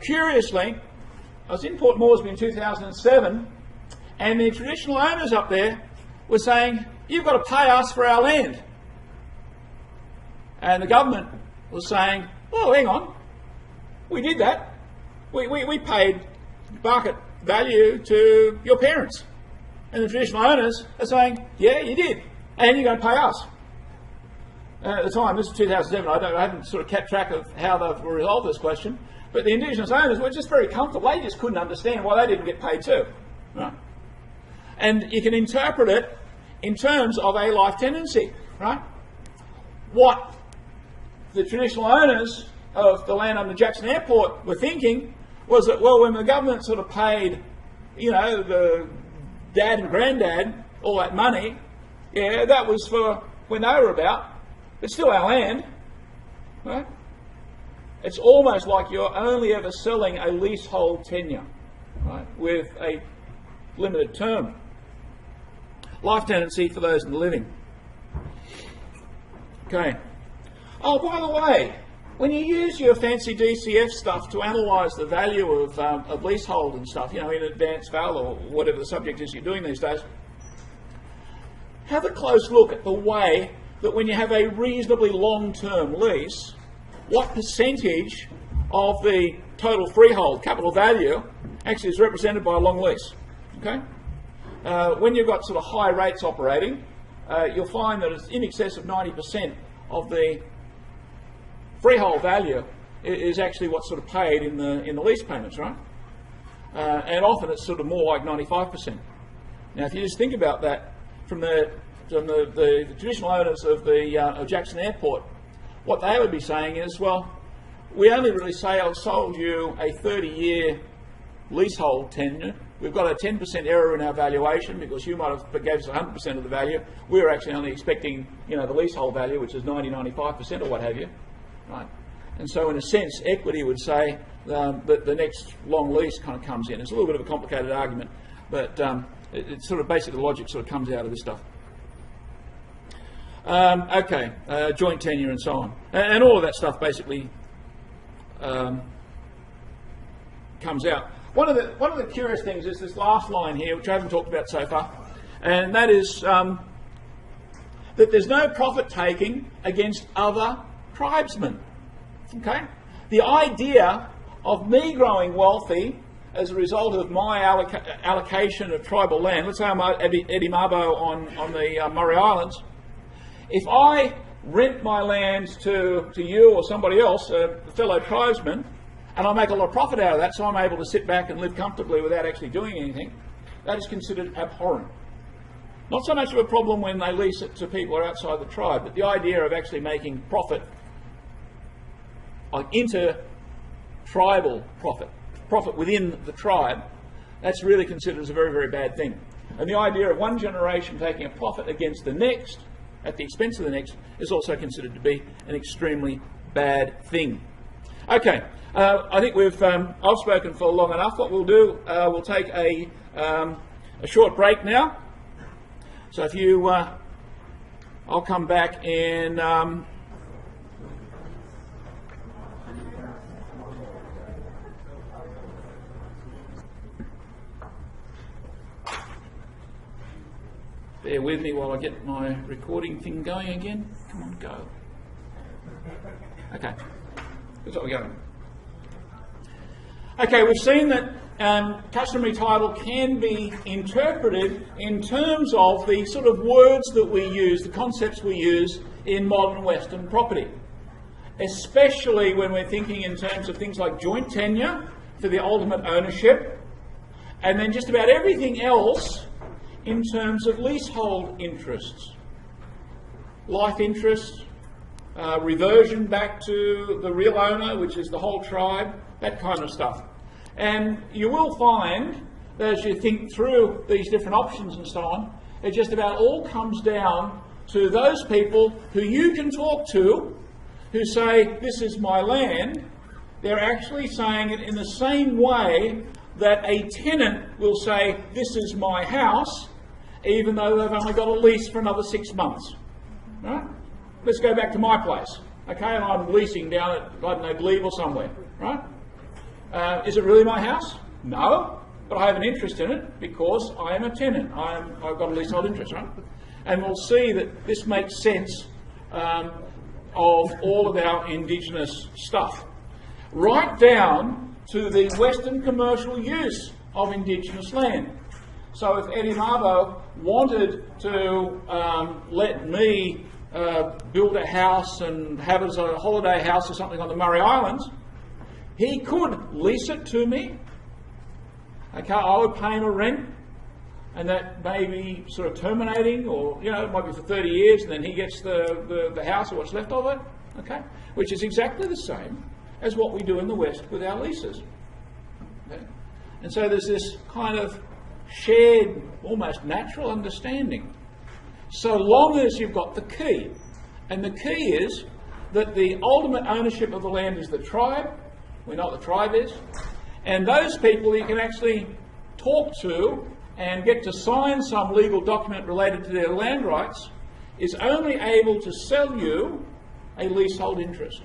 Curiously, I was in Port Moresby in 2007, and the traditional owners up there were saying, you've got to pay us for our land. And the government was saying, well, hang on, we did that. We paid market value to your parents. And the traditional owners are saying, yeah, you did, and you're going to pay us. At the time, this is 2007, I haven't sort of kept track of how they've resolved this question, but the indigenous owners were just very comfortable. They just couldn't understand why they didn't get paid too. Right? And you can interpret it in terms of a life tenancy. Right? What the traditional owners of the land under Jackson Airport were thinking was that, well, when the government sort of paid, you know, the dad and granddad all that money, yeah, that was for when they were about. It's still our land, right? It's almost like you're only ever selling a leasehold tenure, right, with a limited term. Life tenancy for those in the living. Okay. Oh, by the way, when you use your fancy DCF stuff to analyse the value of leasehold and stuff, you know, in advanced val or whatever the subject is you're doing these days, have a close look at the way that when you have a reasonably long-term lease, what percentage of the total freehold capital value actually is represented by a long lease. Okay? When you've got sort of high rates operating, you'll find that it's in excess of 90% of the freehold value is actually what's sort of paid in the lease payments, right? And often it's sort of more like 95%. Now, if you just think about that from the traditional owners of Jackson Airport, what they would be saying is, well, we only really sold you a 30-year leasehold tenure. We've got a 10% error in our valuation because you might have gave us 100% of the value. We were actually only expecting, you know, the leasehold value, which is 90-95% or what have you, right? And so, in a sense, equity would say that the next long lease kind of comes in. It's a little bit of a complicated argument, but it's sort of basically the logic sort of comes out of this stuff. Joint tenure and so on, and all of that stuff basically comes out. One of the curious things is this last line here, which I haven't talked about so far, and that is that there's no profit taking against other tribesmen. Okay, the idea of me growing wealthy as a result of my allocation of tribal land. Let's say I'm Eddie Mabo on the Murray Islands. If I rent my land to you or somebody else, a fellow tribesman, and I make a lot of profit out of that, so I'm able to sit back and live comfortably without actually doing anything, that is considered abhorrent. Not so much of a problem when they lease it to people who are outside the tribe, but the idea of actually making profit, like inter-tribal profit within the tribe, that's really considered as a very, very bad thing. And the idea of one generation taking a profit against the next, at the expense of the next, is also considered to be an extremely bad thing. Okay, I think I've spoken for long enough. What we'll do, we'll take a a short break now. So if you, I'll come back in bear with me while I get my recording thing going again. Come on, go. Okay, that's what we're going. Okay, we've seen that customary title can be interpreted in terms of the sort of words that we use, the concepts we use in modern Western property, especially when we're thinking in terms of things like joint tenure for the ultimate ownership, and then just about everything else in terms of leasehold interests, life interests, reversion back to the real owner, which is the whole tribe, that kind of stuff. And you will find that as you think through these different options and so on, it just about all comes down to those people who you can talk to who say, this is my land. They're actually saying it in the same way that a tenant will say, this is my house, even though they've only got a lease for another 6 months. Right? Let's go back to my place, okay, and I'm leasing down at, I don't know, Glebe or somewhere, right? Is it really my house? No, but I have an interest in it because I am a tenant. I've got a leasehold interest, right? And we'll see that this makes sense of all of our indigenous stuff, right down to the Western commercial use of indigenous land. So if Eddie Mabo wanted to let me build a house and have it as a holiday house or something on the Murray Islands, he could lease it to me. Okay, I would pay him a rent, and that may be sort of terminating, or you know, it might be for 30 years, and then he gets the house or what's left of it. Okay, which is exactly the same as what we do in the West with our leases. Okay? And so there's this kind of shared, almost natural understanding, so long as you've got the key. And the key is that the ultimate ownership of the land is the tribe. We know what the tribe is. And those people you can actually talk to and get to sign some legal document related to their land rights is only able to sell you a leasehold interest.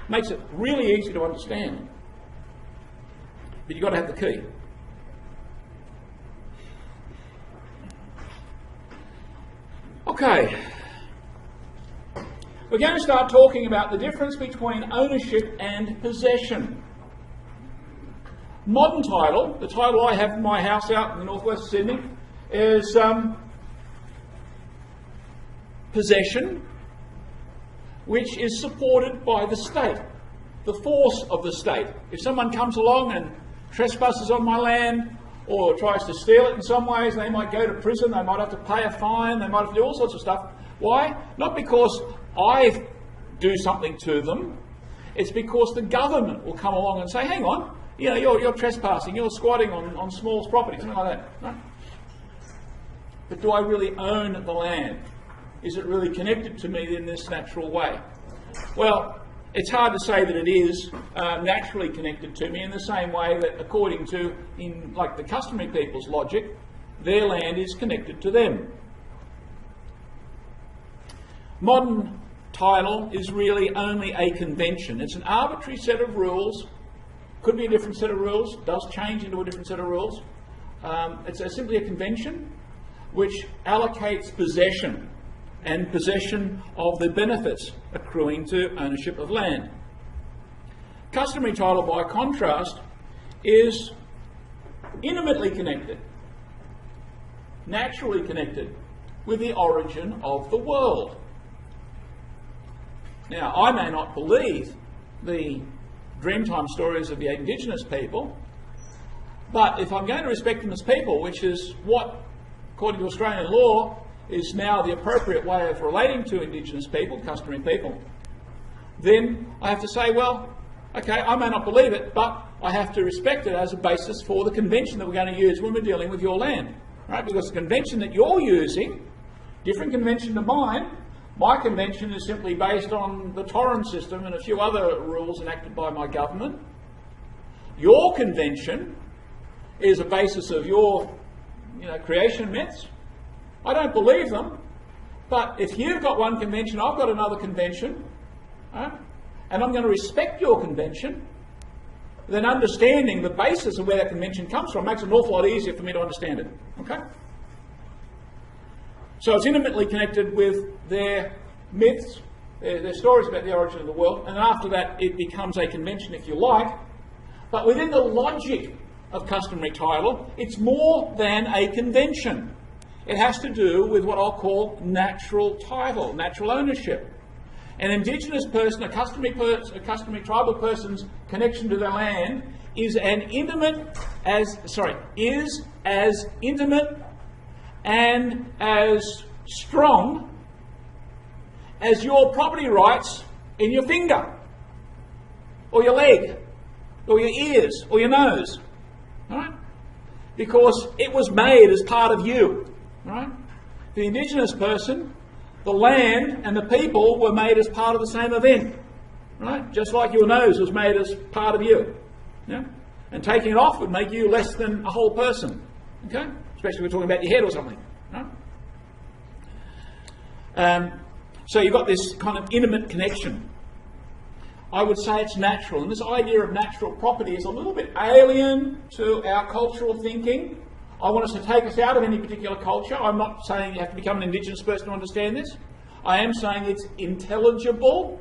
Makes it really easy to understand. But you've got to have the key. Okay, we're going to start talking about the difference between ownership and possession. Modern title, the title I have in my house out in the northwest of Sydney, is possession, which is supported by the state, the force of the state. If someone comes along and trespasses on my land, or tries to steal it in some ways, they might go to prison, they might have to pay a fine, they might have to do all sorts of stuff. Why? Not because I do something to them, it's because the government will come along and say, hang on, you know, you're trespassing, you're squatting on Small's property, something like that. Right? But do I really own the land? Is it really connected to me in this natural way? Well, it's hard to say that it is naturally connected to me in the same way that, according to, in like the customary people's logic, their land is connected to them. Modern title is really only a convention. It's an arbitrary set of rules. Could be a different set of rules. Does change into a different set of rules. It's simply a convention which allocates possession, and possession of the benefits accruing to ownership of land. Customary title, by contrast, is intimately connected, naturally connected with the origin of the world. Now, I may not believe the Dreamtime stories of the indigenous people, but if I'm going to respect them as people, which is what, according to Australian law, is now the appropriate way of relating to indigenous people, customary people, then I have to say, well, okay, I may not believe it, but I have to respect it as a basis for the convention that we're going to use when we're dealing with your land, right? Because the convention that you're using, different convention to mine. My convention is simply based on the torrent system and a few other rules enacted by my government. Your convention is a basis of your creation myths. I don't believe them. But if you've got one convention, I've got another convention, right? And I'm going to respect your convention, then understanding the basis of where that convention comes from makes it an awful lot easier for me to understand it. Okay? So it's intimately connected with their myths, their stories about the origin of the world, and after that it becomes a convention, if you like. But within the logic of customary title, it's more than a convention. It has to do with what I'll call natural title, natural ownership. An indigenous person, a customary tribal person's connection to their land is as intimate and as strong as your property rights in your finger, or your leg, or your ears, or your nose. All right? Because it was made as part of you. Right? The indigenous person, the land and the people were made as part of the same event. Right? Just like your nose was made as part of you. Yeah? And taking it off would make you less than a whole person. Okay? Especially if we're talking about your head or something. Right? So you've got this kind of intimate connection. I would say it's natural. And this idea of natural property is a little bit alien to our cultural thinking. I want us to take us out of any particular culture. I'm not saying you have to become an indigenous person to understand this. I am saying it's intelligible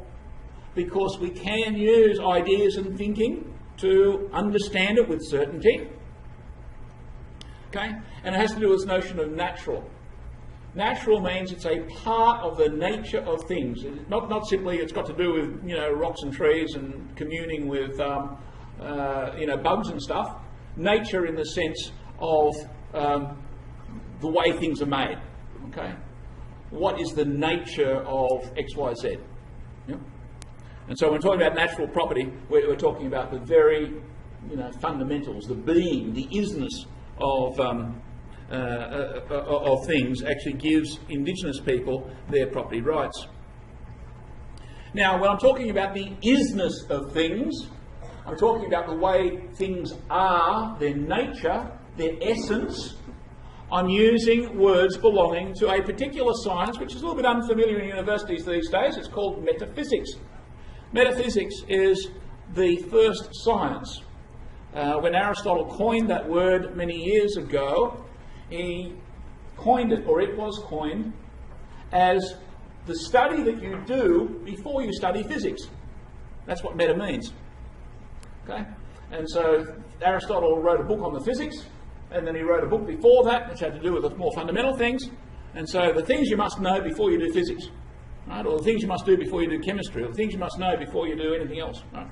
because we can use ideas and thinking to understand it with certainty. Okay? And it has to do with this notion of natural. Natural means it's a part of the nature of things. Not simply it's got to do with rocks and trees and communing with bugs and stuff. Nature in the sense of the way things are made. Okay, what is the nature of X, Y, Z? Yep. And so when we're talking about natural property, we're talking about the very fundamentals, the being, the isness of things actually gives indigenous people their property rights. Now, when I'm talking about the isness of things, I'm talking about the way things are, their nature, their essence. I'm using words belonging to a particular science which is a little bit unfamiliar in universities these days. It's called metaphysics. Metaphysics is the first science. When Aristotle coined that word many years ago, he coined it, or it was coined, as the study that you do before you study physics. That's what meta means. Okay? And so Aristotle wrote a book on the physics, and then he wrote a book before that which had to do with the more fundamental things. And so the things you must know before you do physics, right? Or the things you must do before you do chemistry, or the things you must know before you do anything else. Right?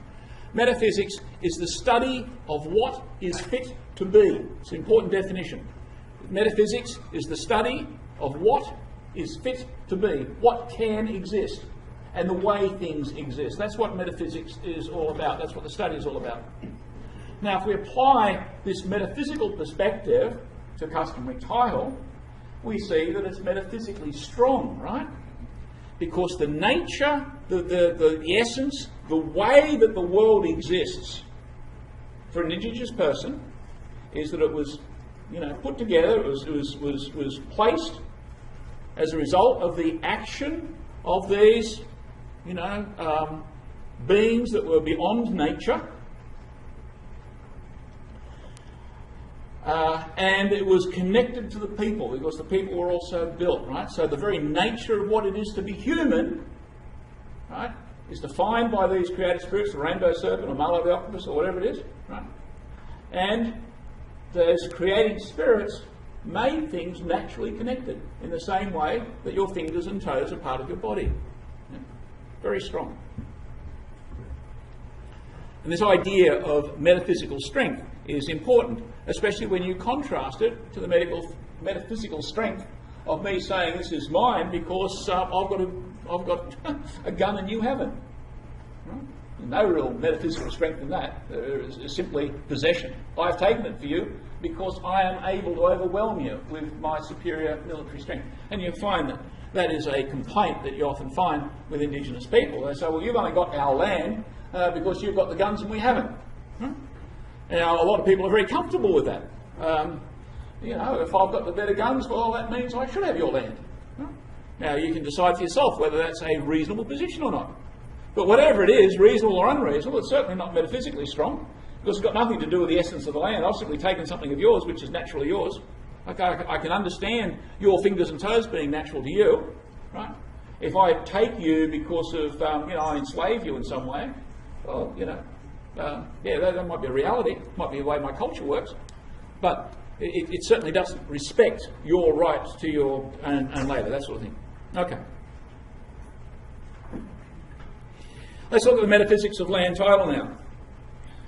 Metaphysics is the study of what is fit to be. It's an important definition. Metaphysics is the study of what is fit to be, what can exist, and the way things exist. That's what metaphysics is all about. That's what the study is all about. Now, if we apply this metaphysical perspective to customary title, we see that it's metaphysically strong, right? Because the nature, the essence, the way that the world exists for an indigenous person is that it was, put together, it was placed as a result of the action of these, beings that were beyond nature. And it was connected to the people because the people were also built, right? So the very nature of what it is to be human, right, is defined by these created spirits, the rainbow serpent or Marlowe the octopus or whatever it is, right? And those creating spirits made things naturally connected in the same way that your fingers and toes are part of your body. Yeah. Very strong. And this idea of metaphysical strength is important, especially when you contrast it to the metaphysical strength of me saying this is mine because I've got a gun and you haven't. Right? No real metaphysical strength in that. There is simply possession. I've taken it for you because I am able to overwhelm you with my superior military strength. And you find that that is a complaint that you often find with indigenous people. They say, well, you've only got our land because you've got the guns and we haven't. Now, a lot of people are very comfortable with that. You know, if I've got the better guns, well, that means I should have your land. Now, you can decide for yourself whether that's a reasonable position or not. But whatever it is, reasonable or unreasonable, it's certainly not metaphysically strong, because it's got nothing to do with the essence of the land. I've simply taken something of yours, which is naturally yours. Okay, I can understand your fingers and toes being natural to you, right? If I take you because of, I enslave you in some way, well, that might be a reality. It might be the way my culture works. But it certainly doesn't respect your rights to your own labour, that sort of thing. Okay. Let's look at the metaphysics of land title now.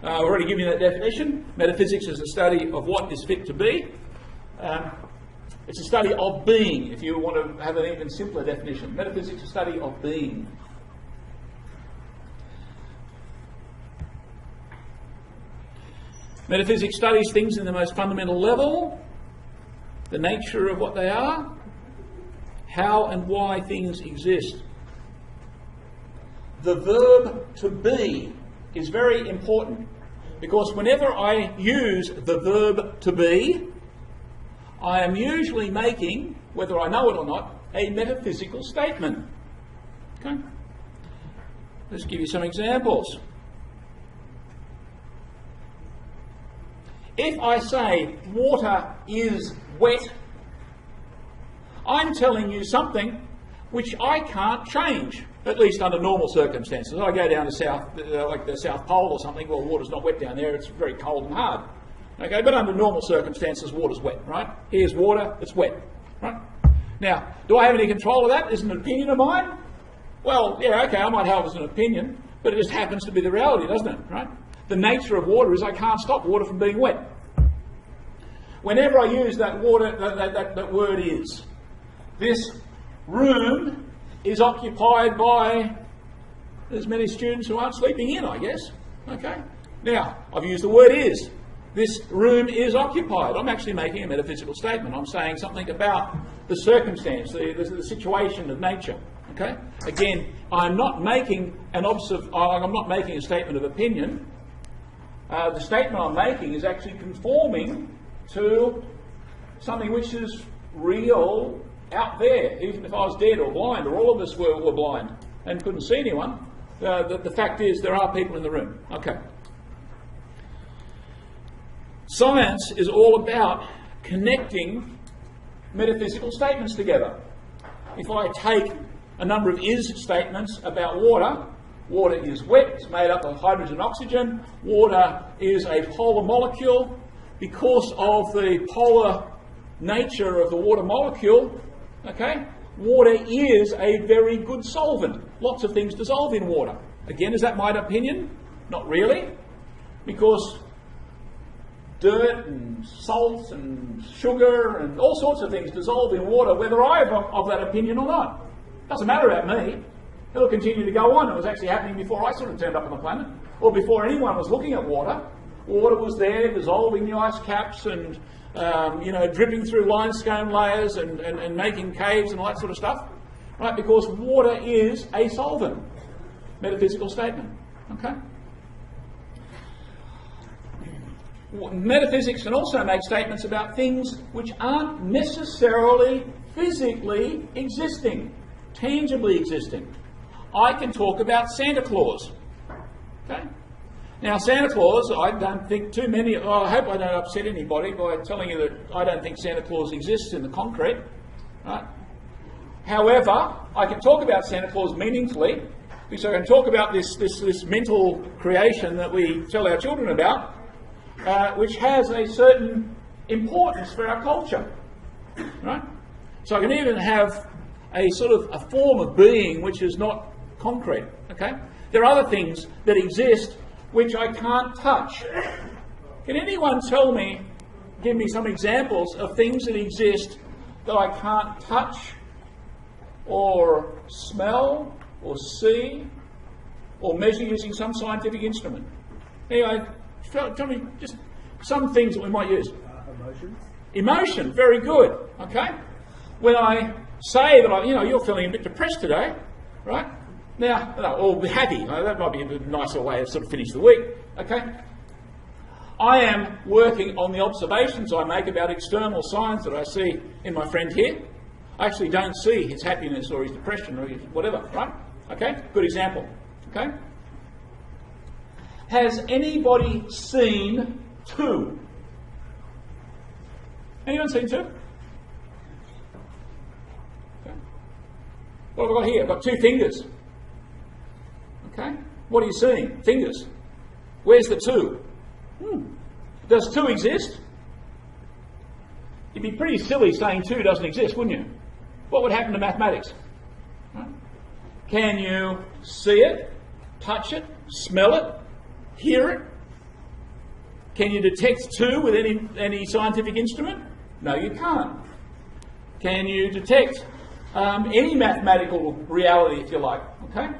I've already given you that definition. Metaphysics is the study of what is fit to be. It's a study of being, if you want to have an even simpler definition. Metaphysics is a study of being. Metaphysics studies things in the most fundamental level, the nature of what they are, how and why things exist. The verb to be is very important, because whenever I use the verb to be, I am usually making, whether I know it or not, a metaphysical statement. Okay? Let's give you some examples. If I say water is wet, I'm telling you something which I can't change, at least under normal circumstances. I go down to like the South Pole or something, well, water's not wet down there, it's very cold and hard. Okay, but under normal circumstances, water's wet, right? Here's water, it's wet, right? Now, do I have any control of that? Is it an opinion of mine? Well, yeah, okay, I might have it as an opinion, but it just happens to be the reality, doesn't it, right? The nature of water is I can't stop water from being wet. Whenever I use that word is, this room is occupied by as many students who aren't sleeping in, I guess. Okay? Now, I've used the word is. This room is occupied. I'm actually making a metaphysical statement. I'm saying something about the circumstance, the situation of nature. Okay? Again, I'm not making I'm not making a statement of opinion. The statement I'm making is actually conforming to something which is real out there. Even if I was dead or blind, or all of us were blind and couldn't see anyone, the fact is there are people in the room. Okay. Science is all about connecting metaphysical statements together. If I take a number of is statements about water, water is wet, it's made up of hydrogen and oxygen, water is a polar molecule. Because of the polar nature of the water molecule, okay, water is a very good solvent. Lots of things dissolve in water. Again, is that my opinion? Not really, because dirt and salt and sugar and all sorts of things dissolve in water, whether I'm of that opinion or not. Doesn't matter about me. It'll continue to go on. It was actually happening before I sort of turned up on the planet, or before anyone was looking at water. Water was there, dissolving the ice caps and, dripping through limestone layers and making caves and all that sort of stuff, right? Because water is a solvent. Metaphysical statement, okay? Metaphysics can also make statements about things which aren't necessarily physically existing, tangibly existing. I can talk about Santa Claus, okay? Now, Santa Claus, I don't think I hope I don't upset anybody by telling you that I don't think Santa Claus exists in the concrete. Right? However, I can talk about Santa Claus meaningfully, because I can talk about this mental creation that we tell our children about, which has a certain importance for our culture. Right? So I can even have a sort of a form of being which is not concrete. Okay? There are other things that exist which I can't touch. Can anyone give me some examples of things that exist that I can't touch or smell or see or measure using some scientific instrument? Anyway, tell me just some things that we might use. Emotions. Emotion, very good. Okay? When I say that you're feeling a bit depressed today, right? Now, or happy. That might be a nicer way of sort of finish the week. Okay? I am working on the observations I make about external signs that I see in my friend here. I actually don't see his happiness or his depression or his whatever, right? Okay, good example. Okay. Has anybody seen two? Anyone seen two? Okay. What have I got here? I've got two fingers. Okay. What are you seeing? Fingers. Where's the two? Does two exist? You'd be pretty silly saying two doesn't exist, wouldn't you? What would happen to mathematics? Right? Can you see it, touch it, smell it, hear it? Can you detect two with any scientific instrument? No, you can't. Can you detect any mathematical reality, if you like? Okay.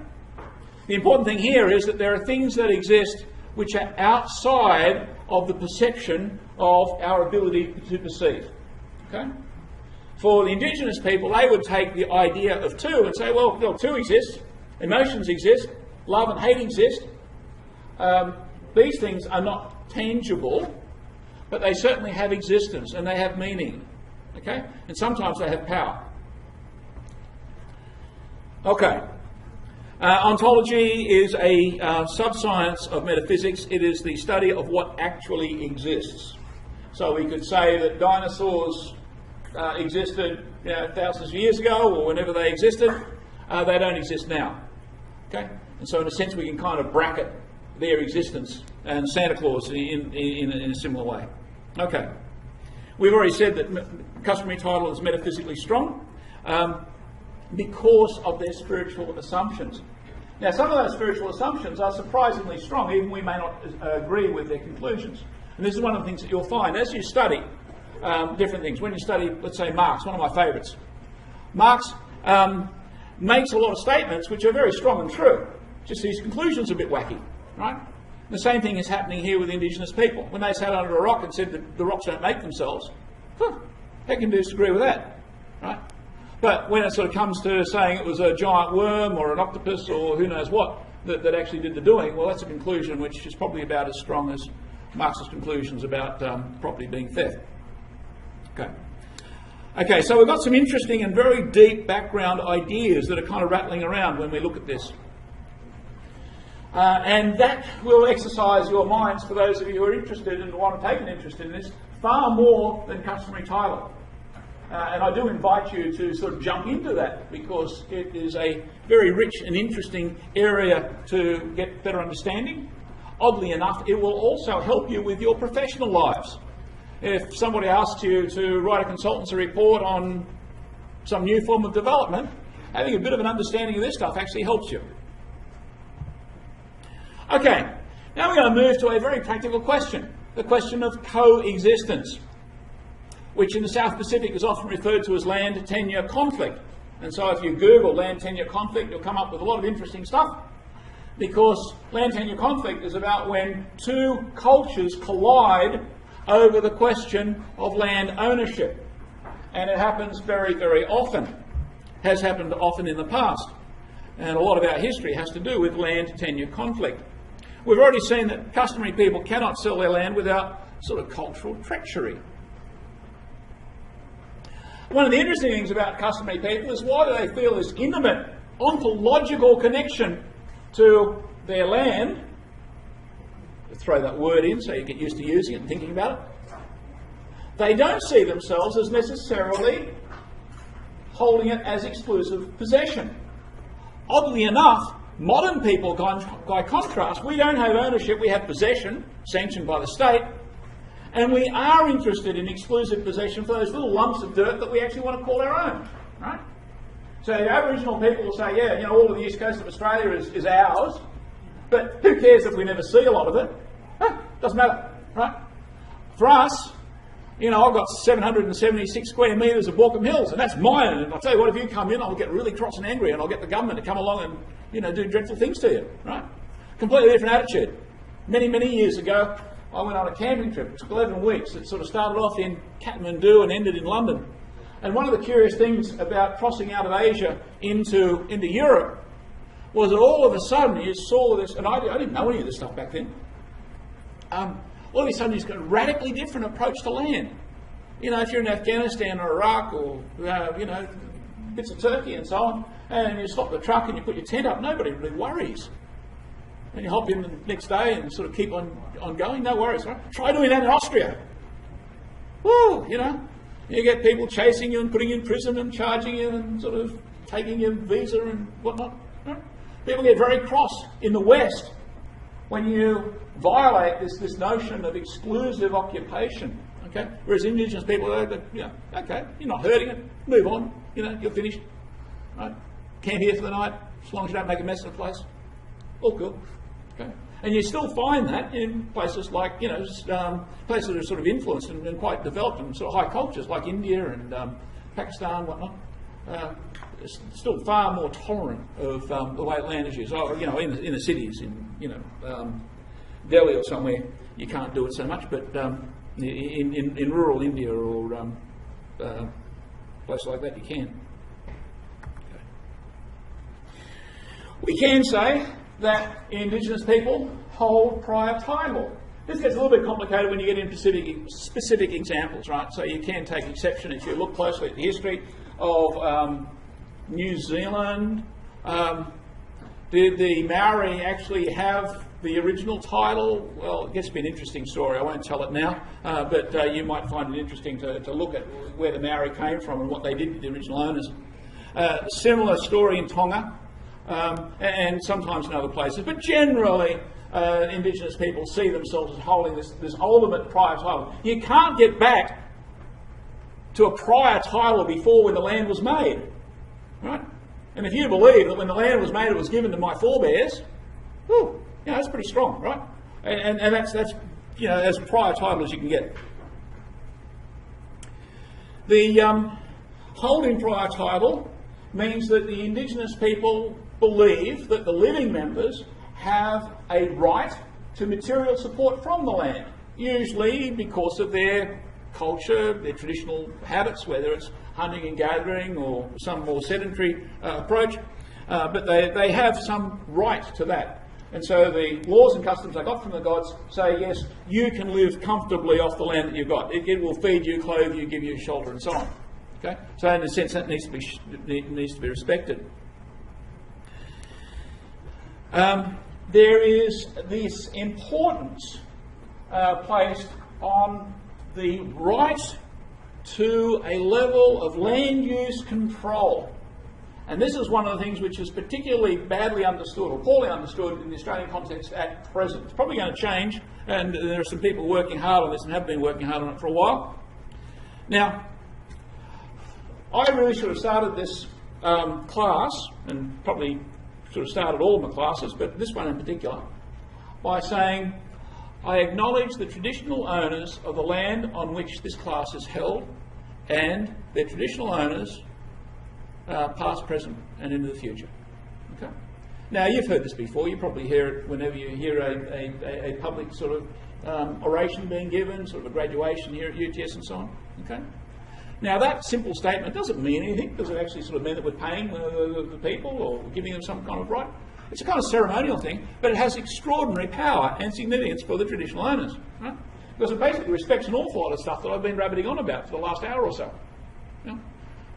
The important thing here is that there are things that exist which are outside of the perception of our ability to perceive. Okay? For the indigenous people, they would take the idea of two and say, well, two exists, emotions exist, love and hate exist. These things are not tangible, but they certainly have existence and they have meaning. Okay? And sometimes they have power. Okay. Ontology is a sub-science of metaphysics. It is the study of what actually exists. So we could say that dinosaurs existed thousands of years ago, or whenever they existed. They don't exist now. Okay? And so in a sense we can kind of bracket their existence and Santa Claus in a similar way. Okay. We've already said that customary title is metaphysically strong because of their spiritual assumptions. Now, some of those spiritual assumptions are surprisingly strong, even we may not agree with their conclusions. And this is one of the things that you'll find as you study different things. When you study, let's say, Marx, one of my favourites. Marx makes a lot of statements which are very strong and true. Just his conclusions are a bit wacky, right? And the same thing is happening here with indigenous people. When they sat under a rock and said that the rocks don't make themselves, how can you disagree with that, right? But when it sort of comes to saying it was a giant worm or an octopus or who knows what that actually did the doing, well, that's a conclusion which is probably about as strong as Marx's conclusions about property being theft. Okay, so we've got some interesting and very deep background ideas that are kind of rattling around when we look at this. And that will exercise your minds, for those of you who are interested and want to take an interest in this, far more than customary title. And I do invite you to sort of jump into that because it is a very rich and interesting area to get better understanding. Oddly enough, it will also help you with your professional lives. If somebody asks you to write a consultancy report on some new form of development, having a bit of an understanding of this stuff actually helps you. Okay, now we're going to move to a very practical question, the question of coexistence, which in the South Pacific is often referred to as land tenure conflict. And so if you Google land tenure conflict, you'll come up with a lot of interesting stuff, because land tenure conflict is about when two cultures collide over the question of land ownership. And it happens very, very often, has happened often in the past. And a lot of our history has to do with land tenure conflict. We've already seen that customary people cannot sell their land without sort of cultural treachery. One of the interesting things about customary people is why do they feel this intimate ontological connection to their land? Throw that word in so you get used to using it and thinking about it. They don't see themselves as necessarily holding it as exclusive possession. Oddly enough, modern people, by contrast, we don't have ownership, we have possession, sanctioned by the state, and we are interested in exclusive possession for those little lumps of dirt that we actually want to call our own, right? So the Aboriginal people will say, yeah, all of the east coast of Australia is ours, but who cares if we never see a lot of it? Doesn't matter, right? For us, I've got 776 square metres of Borkham Hills, and that's mine. And I'll tell you what, if you come in, I'll get really cross and angry, and I'll get the government to come along and, do dreadful things to you, right? Completely different attitude. Many, many years ago, I went on a camping trip. It took 11 weeks. It sort of started off in Kathmandu and ended in London. And one of the curious things about crossing out of Asia into Europe was that all of a sudden you saw this, and I didn't know any of this stuff back then. all of a sudden you've got a radically different approach to land. You know, if you're in Afghanistan or Iraq or, you know, bits of Turkey and so on, and you stop the truck and you put your tent up, nobody really worries. And you hop in the next day and sort of keep on going, no worries, right? Try doing that in Austria. Woo, you know, you get people chasing you and putting you in prison and charging you and sort of taking your visa and whatnot. Right? People get very cross in the West when you violate this notion of exclusive occupation. Okay? Whereas indigenous people, you know, okay, you're not hurting it, move on, you know, you're finished. Right? Camp here for the night, as long as you don't make a mess of the place. All good. Okay? And you still find that in places like, you know, places that are sort of influenced and quite developed and sort of high cultures like India and Pakistan and whatnot. It's still far more tolerant of the way land is used. Oh, you know, in the cities, in, you know, Delhi or somewhere, you can't do it so much, but in rural India or places like that, you can. Okay. We can say that indigenous people hold prior title. This gets a little bit complicated when you get into specific examples, right? So you can take exception if you look closely at the history of New Zealand. Did the Maori actually have the original title? Well, it gets to be an interesting story. I won't tell it now, but you might find it interesting to look at where the Maori came from and what they did with the original owners. Similar story in Tonga. And sometimes in other places, but generally indigenous people see themselves as holding this ultimate prior title. You can't get back to a prior title before when the land was made, right? And if you believe that when the land was made it was given to my forebears, whew, you know, that's pretty strong, right? And that's you know, as prior title as you can get. The holding prior title means that the indigenous people believe that the living members have a right to material support from the land, usually because of their culture, their traditional habits, whether it's hunting and gathering or some more sedentary approach, but they have some right to that. And so the laws and customs they got from the gods say, yes, you can live comfortably off the land that you've got. It will feed you, clothe you, give you shelter and so on. Okay? So in a sense that needs to be respected. There is this importance placed on the right to a level of land use control. And this is one of the things which is particularly badly understood or poorly understood in the Australian context at present. It's probably going to change, and there are some people working hard on this and have been working hard on it for a while. Now, I really should have started this class, and probably should have started all of my classes, but this one in particular, by saying, I acknowledge the traditional owners of the land on which this class is held and their traditional owners, past, present and into the future. Okay? Now, you've heard this before. You probably hear it whenever you hear a public sort of oration being given, sort of a graduation here at UTS and so on. Okay? Now, that simple statement doesn't mean anything. Does it actually sort of mean that we're paying the people or giving them some kind of right? It's a kind of ceremonial thing, but it has extraordinary power and significance for the traditional owners. Right? Because it basically respects an awful lot of stuff that I've been rabbiting on about for the last hour or so. You know?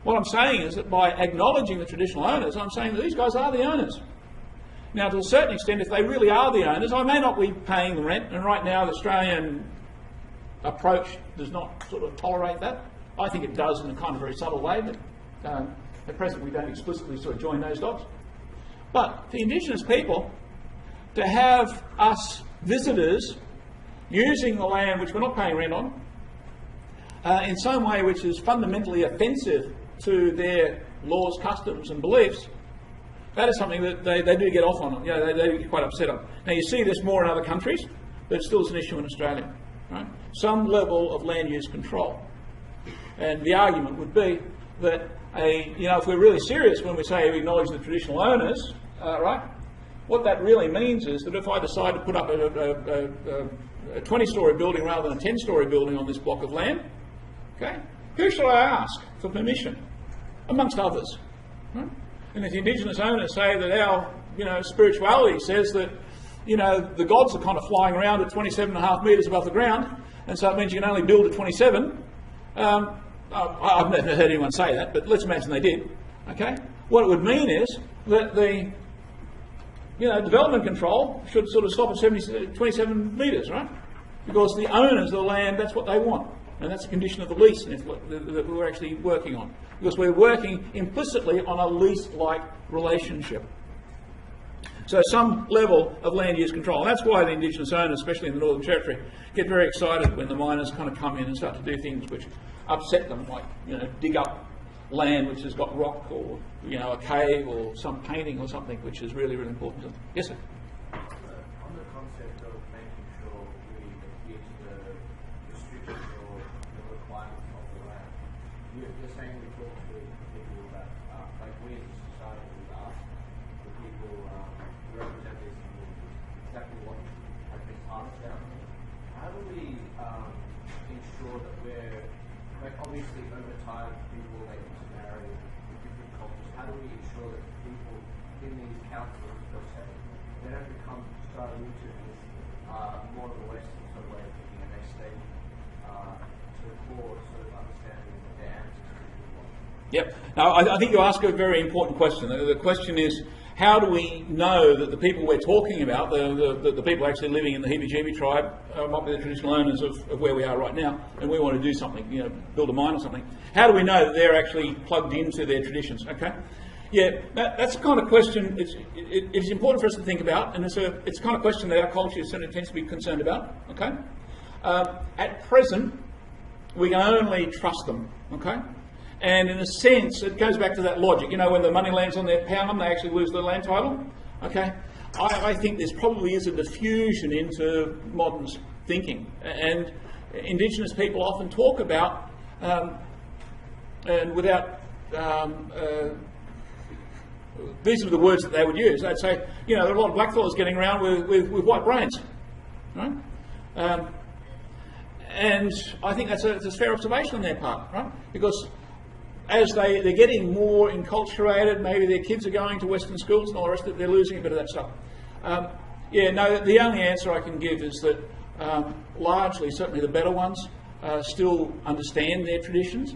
What I'm saying is that by acknowledging the traditional owners, I'm saying that these guys are the owners. Now, to a certain extent, if they really are the owners, I may not be paying the rent, and right now the Australian approach does not sort of tolerate that. I think it does in a kind of very subtle way, but at present we don't explicitly sort of join those dots. But for Indigenous people, to have us visitors using the land which we're not paying rent on, in some way which is fundamentally offensive to their laws, customs and beliefs, that is something that they do get off on. You know, they get quite upset on. Now you see this more in other countries, but it still is an issue in Australia. Right? Some level of land use control. And the argument would be that, if we're really serious when we say we acknowledge the traditional owners, right, what that really means is that if I decide to put up a 20-storey building rather than a 10-storey building on this block of land, okay, who should I ask for permission? Amongst others. Right? And if the Indigenous owners say that our spirituality says that you know, the gods are kind of flying around at 27.5 metres above the ground, and so it means you can only build at 27. I've never heard anyone say that, but let's imagine they did. Okay, what it would mean is that the development control should sort of stop at 27 metres, right? Because the owners of the land, that's what they want, and that's a condition of the lease that we're actually working on. Because we're working implicitly on a lease-like relationship. So some level of land use control. And that's why the indigenous owners, especially in the Northern Territory, get very excited when the miners kind of come in and start to do things which upset them, like, you know, dig up land which has got rock, or, you know, a cave or some painting or something which is really, really important to them. Yes, sir? On the concept of making sure we adhere to the restrictions or the requirements of the land, you're saying we talk to people about, like we as a society, we ask the people who represent these communities exactly what has been passed down. How do we ensure that we're, like, obviously over time people will make intermarry with different cultures. How do we ensure that people in these councils, per se, they don't become so into this more of a Western sort of way of thinking, and they stay to the core sort of understanding of their ancestors want? Yep. Now, I think you ask a very important question. The question is, how do we know that the people we're talking about, the people actually living in the Heebie-Jeebie tribe, might be the traditional owners of where we are right now, and we want to do something, you know, build a mine or something. How do we know that they're actually plugged into their traditions? Okay. Yeah, that's the kind of question it is important for us to think about, and it's the kind of question that our culture certainly tends to be concerned about. Okay. At present, we can only trust them. Okay. And in a sense, it goes back to that logic. You know, when the money lands on their pound, they actually lose their land title. Okay, I think there probably is a diffusion into modern thinking, and Indigenous people often talk about, and without these are the words that they would use. They'd say, you know, there are a lot of blackfellas getting around with white brains, right? And I think that's a fair observation on their part, right? Because as they're getting more enculturated, maybe their kids are going to Western schools and all the rest of it, they're losing a bit of that stuff. The only answer I can give is that largely, certainly the better ones, still understand their traditions,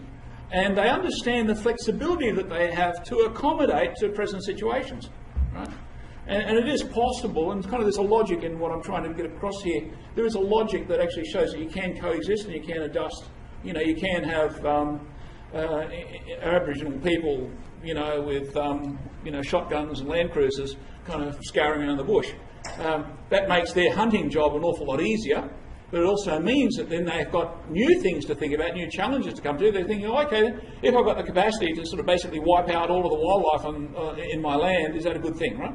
and they understand the flexibility that they have to accommodate to present situations, right? And it is possible, and kind of there's a logic in what I'm trying to get across here. There is a logic that actually shows that you can coexist and you can adjust. You know, you can have Aboriginal people, you know, with shotguns and land cruisers, kind of scouring around the bush. That makes their hunting job an awful lot easier, but it also means that then they've got new things to think about, new challenges to come to. They're thinking, oh, okay, if I've got the capacity to sort of basically wipe out all of the wildlife in my land, is that a good thing, right?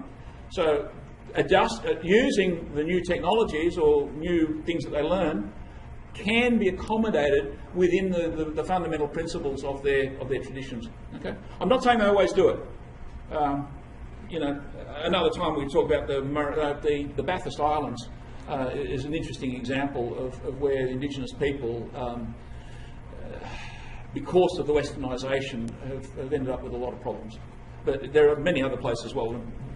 So using the new technologies or new things that they learn can be accommodated within the fundamental principles of their traditions. Okay, I'm not saying they always do it. Another time we talk about the Bathurst Islands is an interesting example of where Indigenous people, because of the westernisation, have ended up with a lot of problems. But there are many other places as well.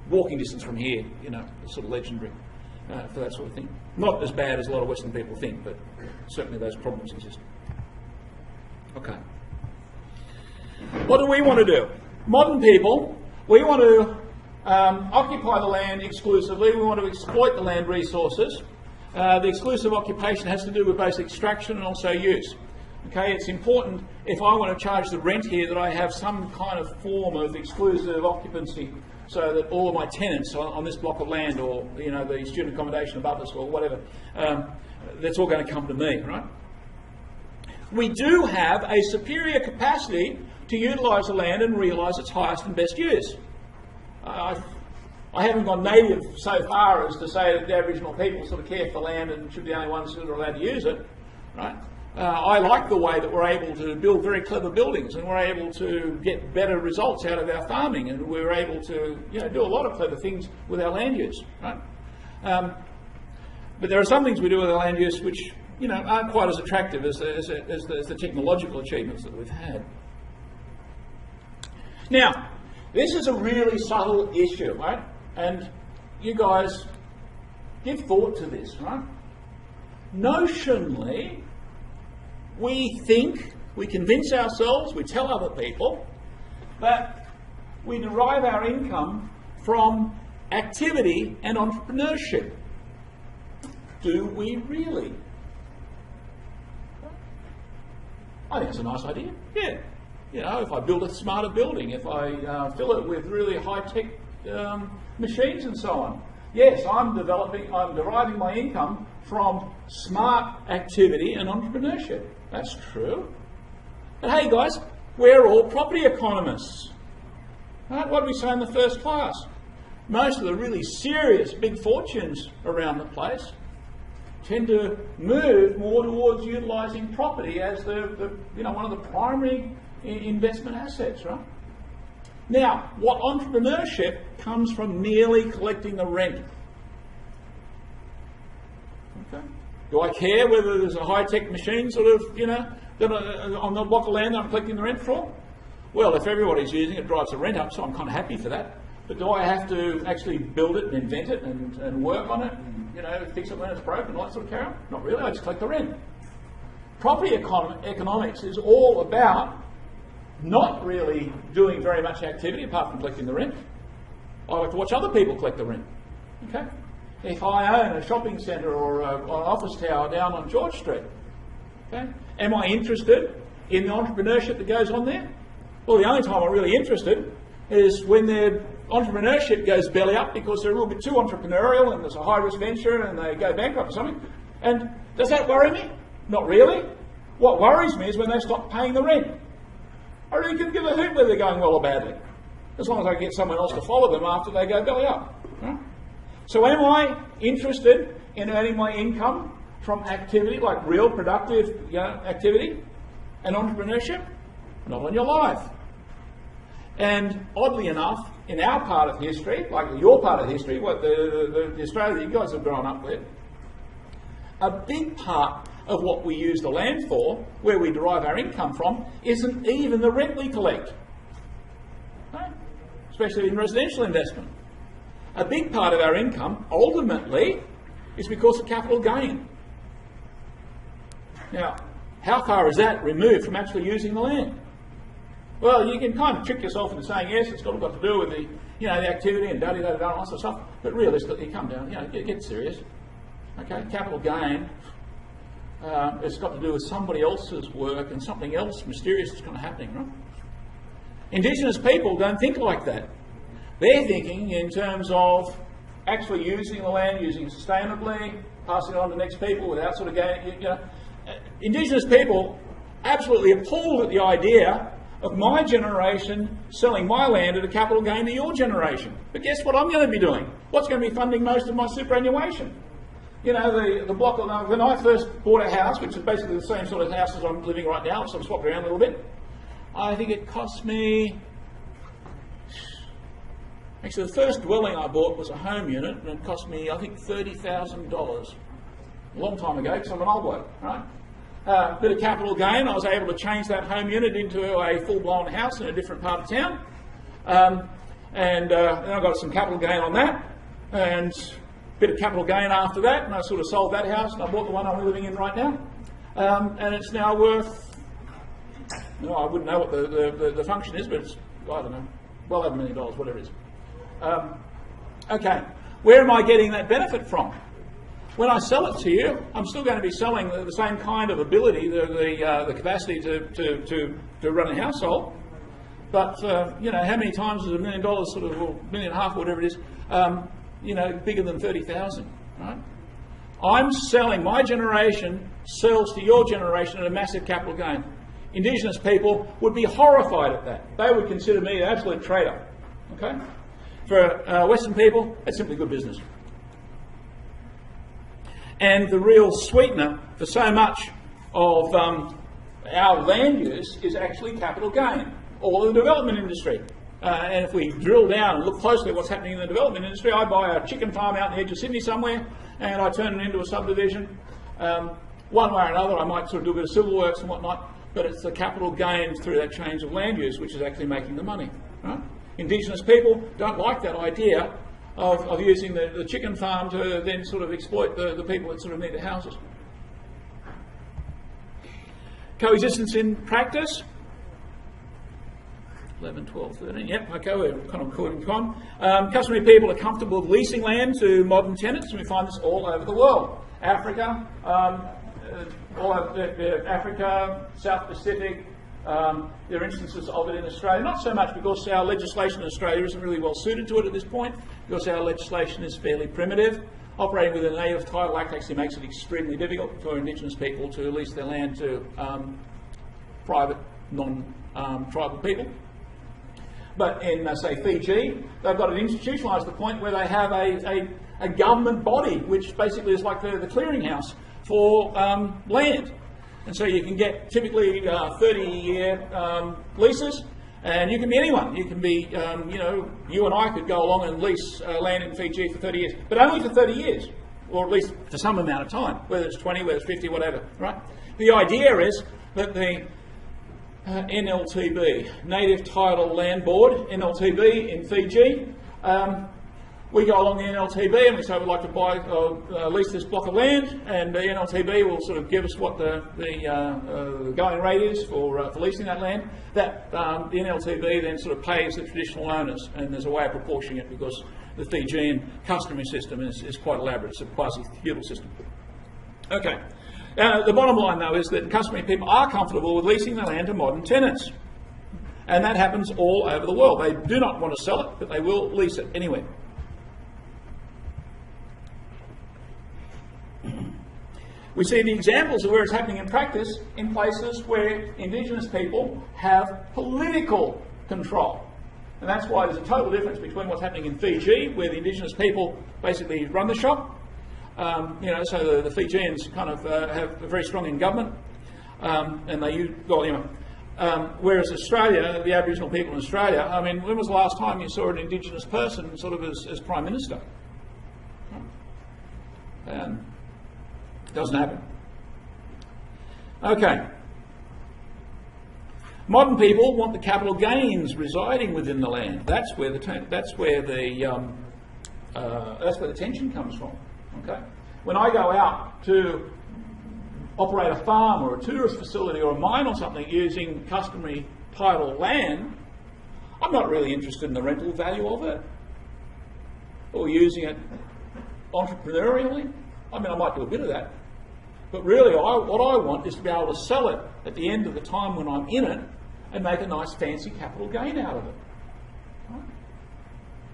Walking distance from here, you know, sort of legendary for that sort of thing. Not as bad as a lot of Western people think, but certainly those problems exist. Okay. What do we want to do? Modern people, we want to occupy the land exclusively. We want to exploit the land resources. The exclusive occupation has to do with both extraction and also use. Okay, it's important if I want to charge the rent here that I have some kind of form of exclusive occupancy, so that all of my tenants on this block of land, or you know, the student accommodation above us, or whatever, that's all going to come to me, right? We do have a superior capacity to utilise the land and realise its highest and best use. I haven't gone native so far as to say that the Aboriginal people sort of care for land and should be the only ones that are allowed to use it, right? I like the way that we're able to build very clever buildings, and we're able to get better results out of our farming, and we're able to, you know, do a lot of clever things with our land use, right? But there are some things we do with our land use which, you know, aren't quite as attractive as the technological achievements that we've had. Now, this is a really subtle issue, right? And you guys give thought to this, right? Notionally, we think, we convince ourselves, we tell other people that we derive our income from activity and entrepreneurship. Do we really? I think it's a nice idea. Yeah. You know, if I build a smarter building, if I fill it with really high-tech machines and so on. Yes, I'm deriving my income from smart activity and entrepreneurship. That's true. But hey guys, we're all property economists. Right? What do we say in the first class? Most of the really serious big fortunes around the place tend to move more towards utilising property as one of the primary investment assets, right? Now, what entrepreneurship comes from merely collecting the rent. Okay. Do I care whether there's a high-tech machine sort of, that on the block of land that I'm collecting the rent for? Well, if everybody's using it, it drives the rent up, so I'm kind of happy for that. But do I have to actually build it and invent it and work on it and, fix it when it's broken and all that sort of carry on? Not really, I just collect the rent. Property economics is all about not really doing very much activity apart from collecting the rent. I like to watch other people collect the rent. Okay? If I own a shopping centre or an office tower down on George Street, okay, am I interested in the entrepreneurship that goes on there? Well, the only time I'm really interested is when their entrepreneurship goes belly up because they're a little bit too entrepreneurial and there's a high-risk venture and they go bankrupt or something. And does that worry me? Not really. What worries me is when they stop paying the rent. I really couldn't give a hoot whether they're going well or badly, as long as I can get someone else to follow them after they go belly up. Right? So am I interested in earning my income from activity, like real productive activity and entrepreneurship? Not on your life. And oddly enough, in our part of history, like your part of history, what the Australia that you guys have grown up with, a big part of what we use the land for, where we derive our income from, isn't even the rent we collect. Right? Especially in residential investment. A big part of our income, ultimately, is because of capital gain. Now, how far is that removed from actually using the land? Well, you can kind of trick yourself into saying, yes, it's got to do with the activity and da-da-da-da and all that sort of stuff, but realistically, come down, get serious. Okay, capital gain, it's got to do with somebody else's work and something else mysterious is kind of happening, right? Indigenous people don't think like that. They're thinking in terms of actually using the land, using it sustainably, passing it on to the next people without sort of going, Indigenous people absolutely appalled at the idea of my generation selling my land at a capital gain to your generation. But guess what I'm going to be doing? What's going to be funding most of my superannuation? The block of, when I first bought a house, which is basically the same sort of house as I'm living right now, so I've swapped around a little bit, I think it cost me, actually the first dwelling I bought was a home unit, and it cost me, I think, $30,000. A long time ago, because I'm an old bloke, right? Bit of capital gain, I was able to change that home unit into a full-blown house in a different part of town. Then I got some capital gain on that, and bit of capital gain after that, and I sort of sold that house and I bought the one I'm living in right now. And it's now worth, I wouldn't know what the function is, but it's, I don't know, well over $1 million, whatever it is. Okay, where am I getting that benefit from? When I sell it to you, I'm still going to be selling the same kind of ability, the capacity to run a household. But how many times is $1 million sort of, or $1.5 million, whatever it is, bigger than 30,000, right? I'm selling, my generation sells to your generation at a massive capital gain. Indigenous people would be horrified at that. They would consider me an absolute traitor, okay? For Western people, it's simply good business. And the real sweetener for so much of our land use is actually capital gain, or the development industry. And if we drill down and look closely at what's happening in the development industry, I buy a chicken farm out in the edge of Sydney somewhere, and I turn it into a subdivision. One way or another, I might sort of do a bit of civil works and whatnot, but it's the capital gain through that change of land use which is actually making the money. Right? Indigenous people don't like that idea of using the chicken farm to then sort of exploit the people that sort of need the houses. Coexistence in practice. 11, 12, 13, yep, okay, we're kind of quoting time. Customary people are comfortable with leasing land to modern tenants, and we find this all over the world. Africa, all over Africa, South Pacific, there are instances of it in Australia, not so much because our legislation in Australia isn't really well suited to it at this point, because our legislation is fairly primitive. Operating with a native title act actually makes it extremely difficult for Indigenous people to lease their land to private, non-tribal people. But in, say, Fiji, they've got it institutionalised to the point where they have a government body, which basically is like the clearinghouse for land. And so you can get typically 30-year leases, and you can be anyone. You can be, you and I could go along and lease land in Fiji for 30 years, but only for 30 years, or at least for some amount of time, whether it's 20, whether it's 50, whatever, right? The idea is that the NLTB, Native Title Land Board, NLTB in Fiji, we go along the NLTB and we say we'd like to buy lease this block of land, and the NLTB will sort of give us what the going rate is for leasing that land. That the NLTB then sort of pays the traditional owners, and there's a way of proportioning it because the Fijian customary system is quite elaborate. It's a quasi-feudal system. Okay. The bottom line, though, is that customary people are comfortable with leasing the land to modern tenants. And that happens all over the world. They do not want to sell it, but they will lease it anyway. We see the examples of where it's happening in practice in places where Indigenous people have political control. And that's why there's a total difference between what's happening in Fiji, where the Indigenous people basically run the shop. So the Fijians kind of have a very strong in government, and they use, whereas Australia, the Aboriginal people in Australia, I mean, when was the last time you saw an Indigenous person sort of as Prime Minister? Doesn't happen. Okay. Modern people want the capital gains residing within the land. That's where the tension comes from. Okay. When I go out to operate a farm or a tourist facility or a mine or something using customary title land, I'm not really interested in the rental value of it or using it entrepreneurially. I mean, I might do a bit of that. But really, what I want is to be able to sell it at the end of the time when I'm in it and make a nice fancy capital gain out of it. Right?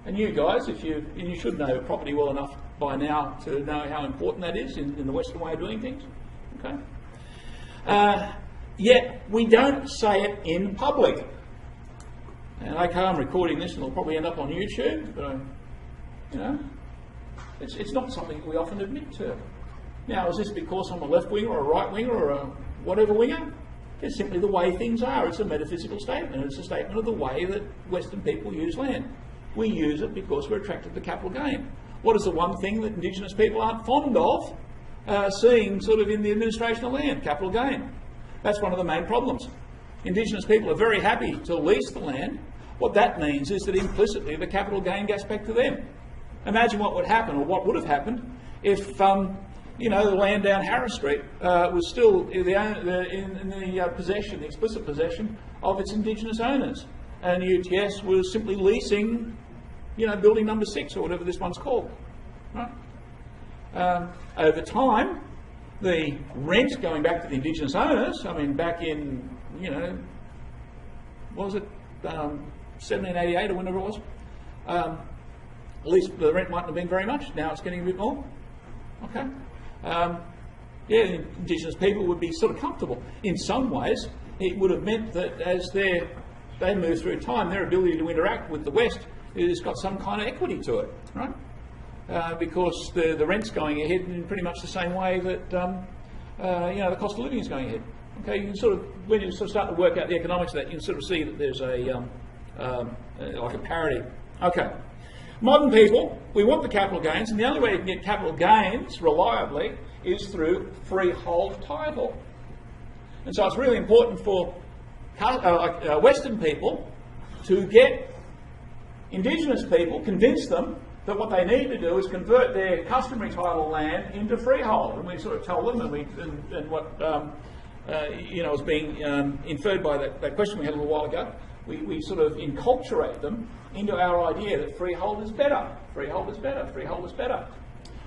And you guys, you should know property well enough by now to know how important that is in the Western way of doing things. Okay. Yet we don't say it in public. And okay, I'm recording this and it'll probably end up on YouTube, but it's not something we often admit to. Now, is this because I'm a left winger or a right winger or a whatever winger? It's simply the way things are. It's a metaphysical statement. It's a statement of the way that Western people use land. We use it because we're attracted to capital gain. What is the one thing that Indigenous people aren't fond of seeing sort of in the administration of land? Capital gain. That's one of the main problems. Indigenous people are very happy to lease the land. What that means is that implicitly the capital gain gets back to them. Imagine what would happen, or what would have happened, if the land down Harris Street was still in the possession, the explicit possession of its Indigenous owners, and UTS was simply leasing, building number 6 or whatever this one's called. Right? Over time, the rent going back to the Indigenous owners, I mean, back in, what was it, 1788 or whenever it was, at least the rent mightn't have been very much. Now it's getting a bit more. Okay. The Indigenous people would be sort of comfortable. In some ways, it would have meant that as they move through time, their ability to interact with the West has got some kind of equity to it, right? Because the rent's going ahead in pretty much the same way that the cost of living is going ahead. Okay, you can sort of, when you sort of start to work out the economics of that, you can sort of see that there's like a parity. Okay. Modern people, we want the capital gains, and the only way you can get capital gains reliably is through freehold title. And so it's really important for Western people to get Indigenous people, convince them that what they need to do is convert their customary title land into freehold. And we sort of tell them, and what was being inferred by that question we had a little while ago, we sort of enculturate them into our idea that freehold is better, freehold is better, freehold is better.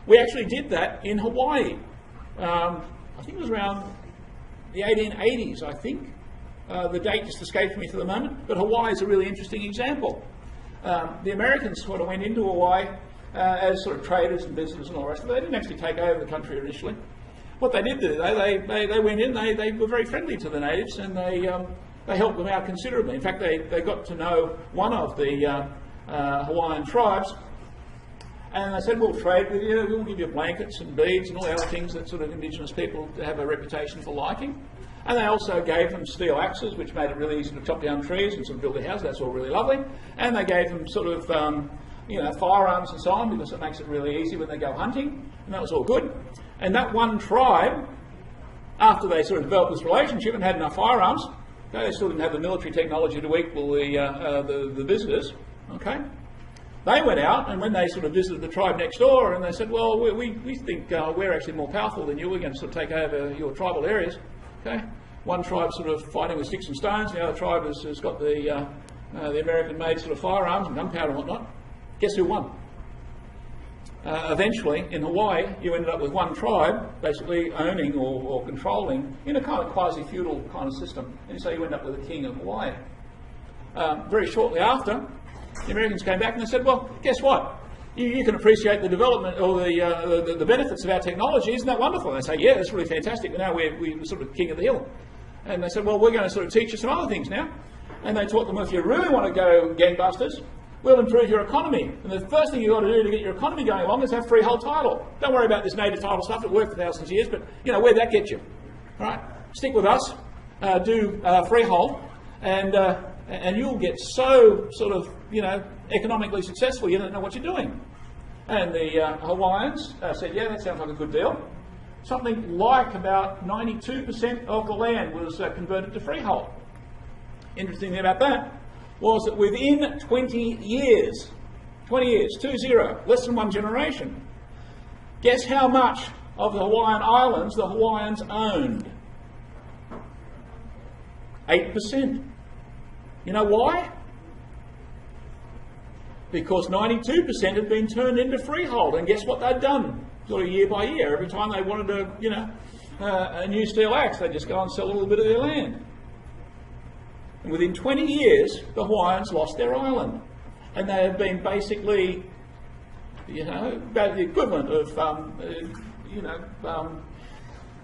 We actually did that in Hawaii. I think it was around the 1880s, I think. The date just escapes me for the moment, but Hawaii is a really interesting example. The Americans sort of went into Hawaii as sort of traders and visitors and all the rest of it. They didn't actually take over the country initially. What they did do, they went in, they were very friendly to the natives, and they helped them out considerably. In fact, they got to know one of the Hawaiian tribes, and they said, we'll trade with you, we'll give you blankets and beads and all the other things that sort of indigenous people have a reputation for liking. And they also gave them steel axes, which made it really easy to chop down trees and sort of build a house. That's all really lovely. And they gave them sort of, firearms and so on, because it makes it really easy when they go hunting. And that was all good. And that one tribe, after they sort of developed this relationship and had enough firearms, okay, they still didn't have the military technology to equal the visitors. Okay, they went out, and when they sort of visited the tribe next door, and they said, well, we think we're actually more powerful than you. We're going to sort of take over your tribal areas. Okay, one tribe sort of fighting with sticks and stones, the other tribe has got the American-made sort of firearms and gunpowder and whatnot. Guess who won? Eventually, in Hawaii, you ended up with one tribe basically owning or controlling in a kind of quasi-feudal kind of system, and so you end up with a king of Hawaii. Very shortly after, the Americans came back and they said, well, guess what? You can appreciate the development or the benefits of our technology. Isn't that wonderful? And they say, yeah, that's really fantastic. But now we're sort of king of the hill. And they said, well, we're going to sort of teach you some other things now. And they taught them, well, if you really want to go gangbusters, we'll improve your economy. And the first thing you've got to do to get your economy going along is have freehold title. Don't worry about this native title stuff. It worked for thousands of years, but, where'd that get you? All right? Stick with us. Do freehold. And you'll get so sort of, economically successful, you don't know what you're doing. And the Hawaiians said, yeah, that sounds like a good deal. Something like about 92% of the land was converted to freehold. Interesting thing about that was that within 20 years, 20, less than one generation, guess how much of the Hawaiian Islands the Hawaiians owned? 8%. You know why? Because 92% had been turned into freehold, and guess what they'd done? Sort of year by year, every time they wanted a new steel axe, they'd just go and sell a little bit of their land. And within 20 years, the Hawaiians lost their island, and they had been basically, about the equivalent of,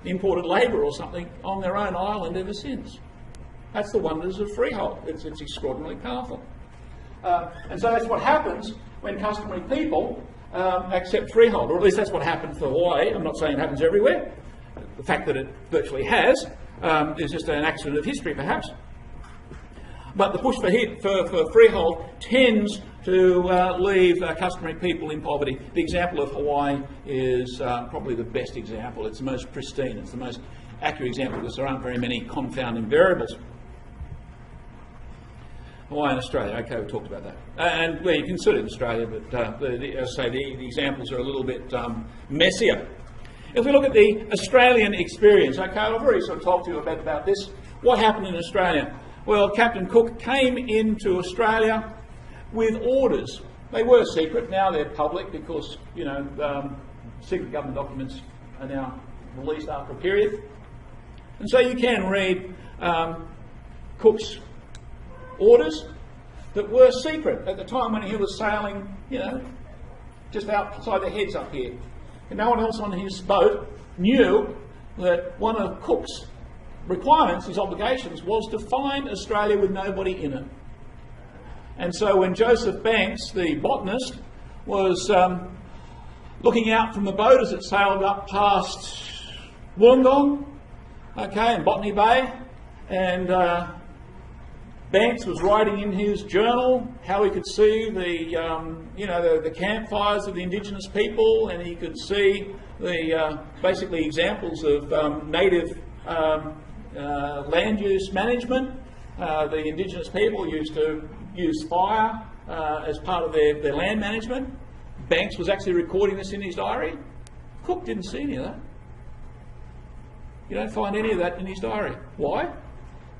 imported labour or something on their own island ever since. That's the wonders of freehold. It's extraordinarily powerful. And so that's what happens when customary people accept freehold, or at least that's what happened for Hawaii. I'm not saying it happens everywhere. The fact that it virtually has is just an accident of history, perhaps. But the push for freehold tends to leave customary people in poverty. The example of Hawaii is probably the best example. It's the most pristine. It's the most accurate example because there aren't very many confounding variables. Hawaii and Australia, okay, we talked about that. And well, you considered Australia, but as I say, the examples are a little bit messier. If we look at the Australian experience, okay, I've already sort of talked to you a bit about this. What happened in Australia? Well, Captain Cook came into Australia with orders. They were secret, now they're public because, secret government documents are now released after a period. And so you can read Cook's orders that were secret at the time when he was sailing, just outside their heads up here. And no one else on his boat knew that one of Cook's requirements, his obligations, was to find Australia with nobody in it. And so when Joseph Banks, the botanist, was looking out from the boat as it sailed up past Wollongong, and Botany Bay, and Banks was writing in his journal how he could see the campfires of the indigenous people, and he could see the basically examples of native land use management. The indigenous people used to use fire as part of their land management. Banks was actually recording this in his diary. Cook didn't see any of that. You don't find any of that in his diary. Why?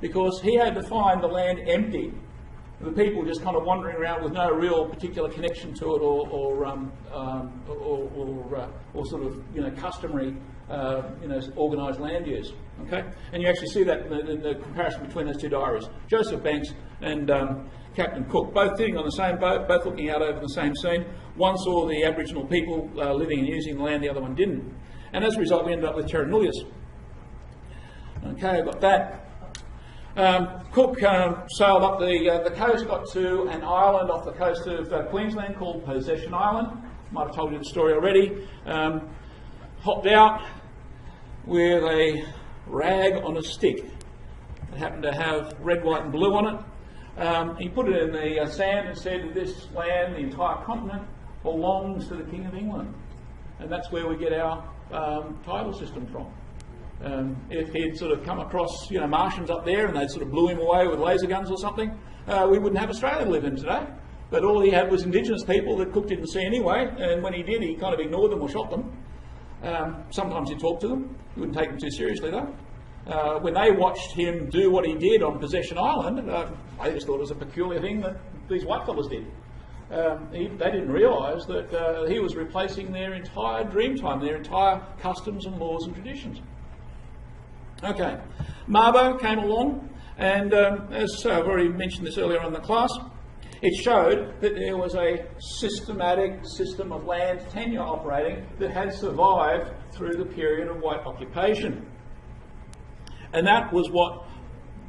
Because he had to find the land empty, the people just kind of wandering around with no real particular connection to it, or sort of customary organised land use. Okay, and you actually see that in the comparison between those two diaries. Joseph Banks and Captain Cook, both sitting on the same boat, both looking out over the same scene. One saw the Aboriginal people living and using the land, the other one didn't. And as a result, we ended up with Terra Nullius. Okay, I've got that. Cook sailed up the coast, got to an island off the coast of Queensland called Possession Island. Might have told you the story already. Hopped out with a rag on a stick. It happened to have red, white and blue on it. He put it in the sand and said, this land, the entire continent, belongs to the King of England. And that's where we get our title system from. If he'd sort of come across, Martians up there and they sort of blew him away with laser guns or something, we wouldn't have Australia to live in today. But all he had was indigenous people that Cook didn't see anyway, and when he did, he kind of ignored them or shot them. Sometimes he talked to them. He wouldn't take them too seriously though. When they watched him do what he did on Possession Island, they just thought it was a peculiar thing that these white fellas did. They didn't realise that he was replacing their entire dream time, their entire customs and laws and traditions. Okay, Mabo came along, and as I've already mentioned this earlier on in the class, it showed that there was a systematic system of land tenure operating that had survived through the period of white occupation. And that was what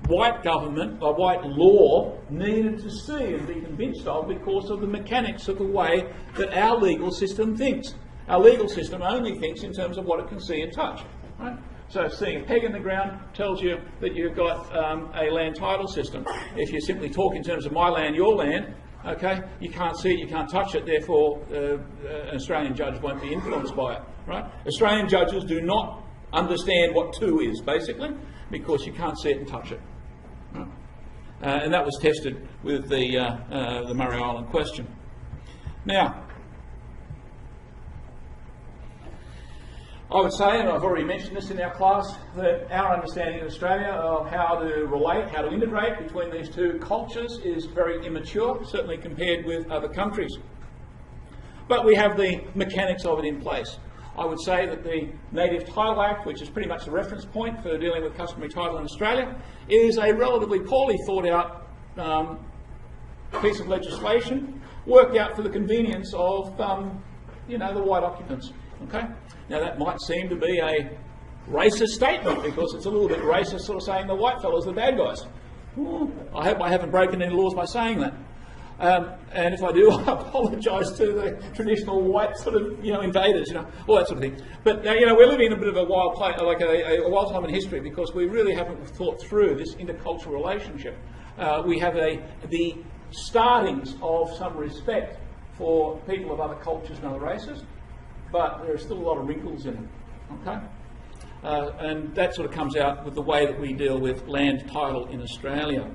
white government, or white law, needed to see and be convinced of because of the mechanics of the way that our legal system thinks. Our legal system only thinks in terms of what it can see and touch. Right? So seeing a peg in the ground tells you that you've got a land title system. If you simply talk in terms of my land, your land, okay, you can't see it, you can't touch it, therefore an Australian judge won't be influenced by it. Right? Australian judges do not understand what two is, basically, because you can't see it and touch it. Right? And that was tested with the Murray Island question. Now, I would say, and I've already mentioned this in our class, that our understanding in Australia of how to relate, how to integrate between these two cultures is very immature, certainly compared with other countries. But we have the mechanics of it in place. I would say that the Native Title Act, which is pretty much the reference point for dealing with customary title in Australia, is a relatively poorly thought out piece of legislation, worked out for the convenience of the white occupants. Okay? Now that might seem to be a racist statement because it's a little bit racist, sort of saying the white fellas are the bad guys. I hope I haven't broken any laws by saying that. And if I do, I apologise to the traditional white sort of invaders, all that sort of thing. But we're living in a bit of a wild place, like a wild time in history, because we really haven't thought through this intercultural relationship. We have the startings of some respect for people of other cultures and other races, but there are still a lot of wrinkles in it. Okay, and that sort of comes out with the way that we deal with land title in Australia.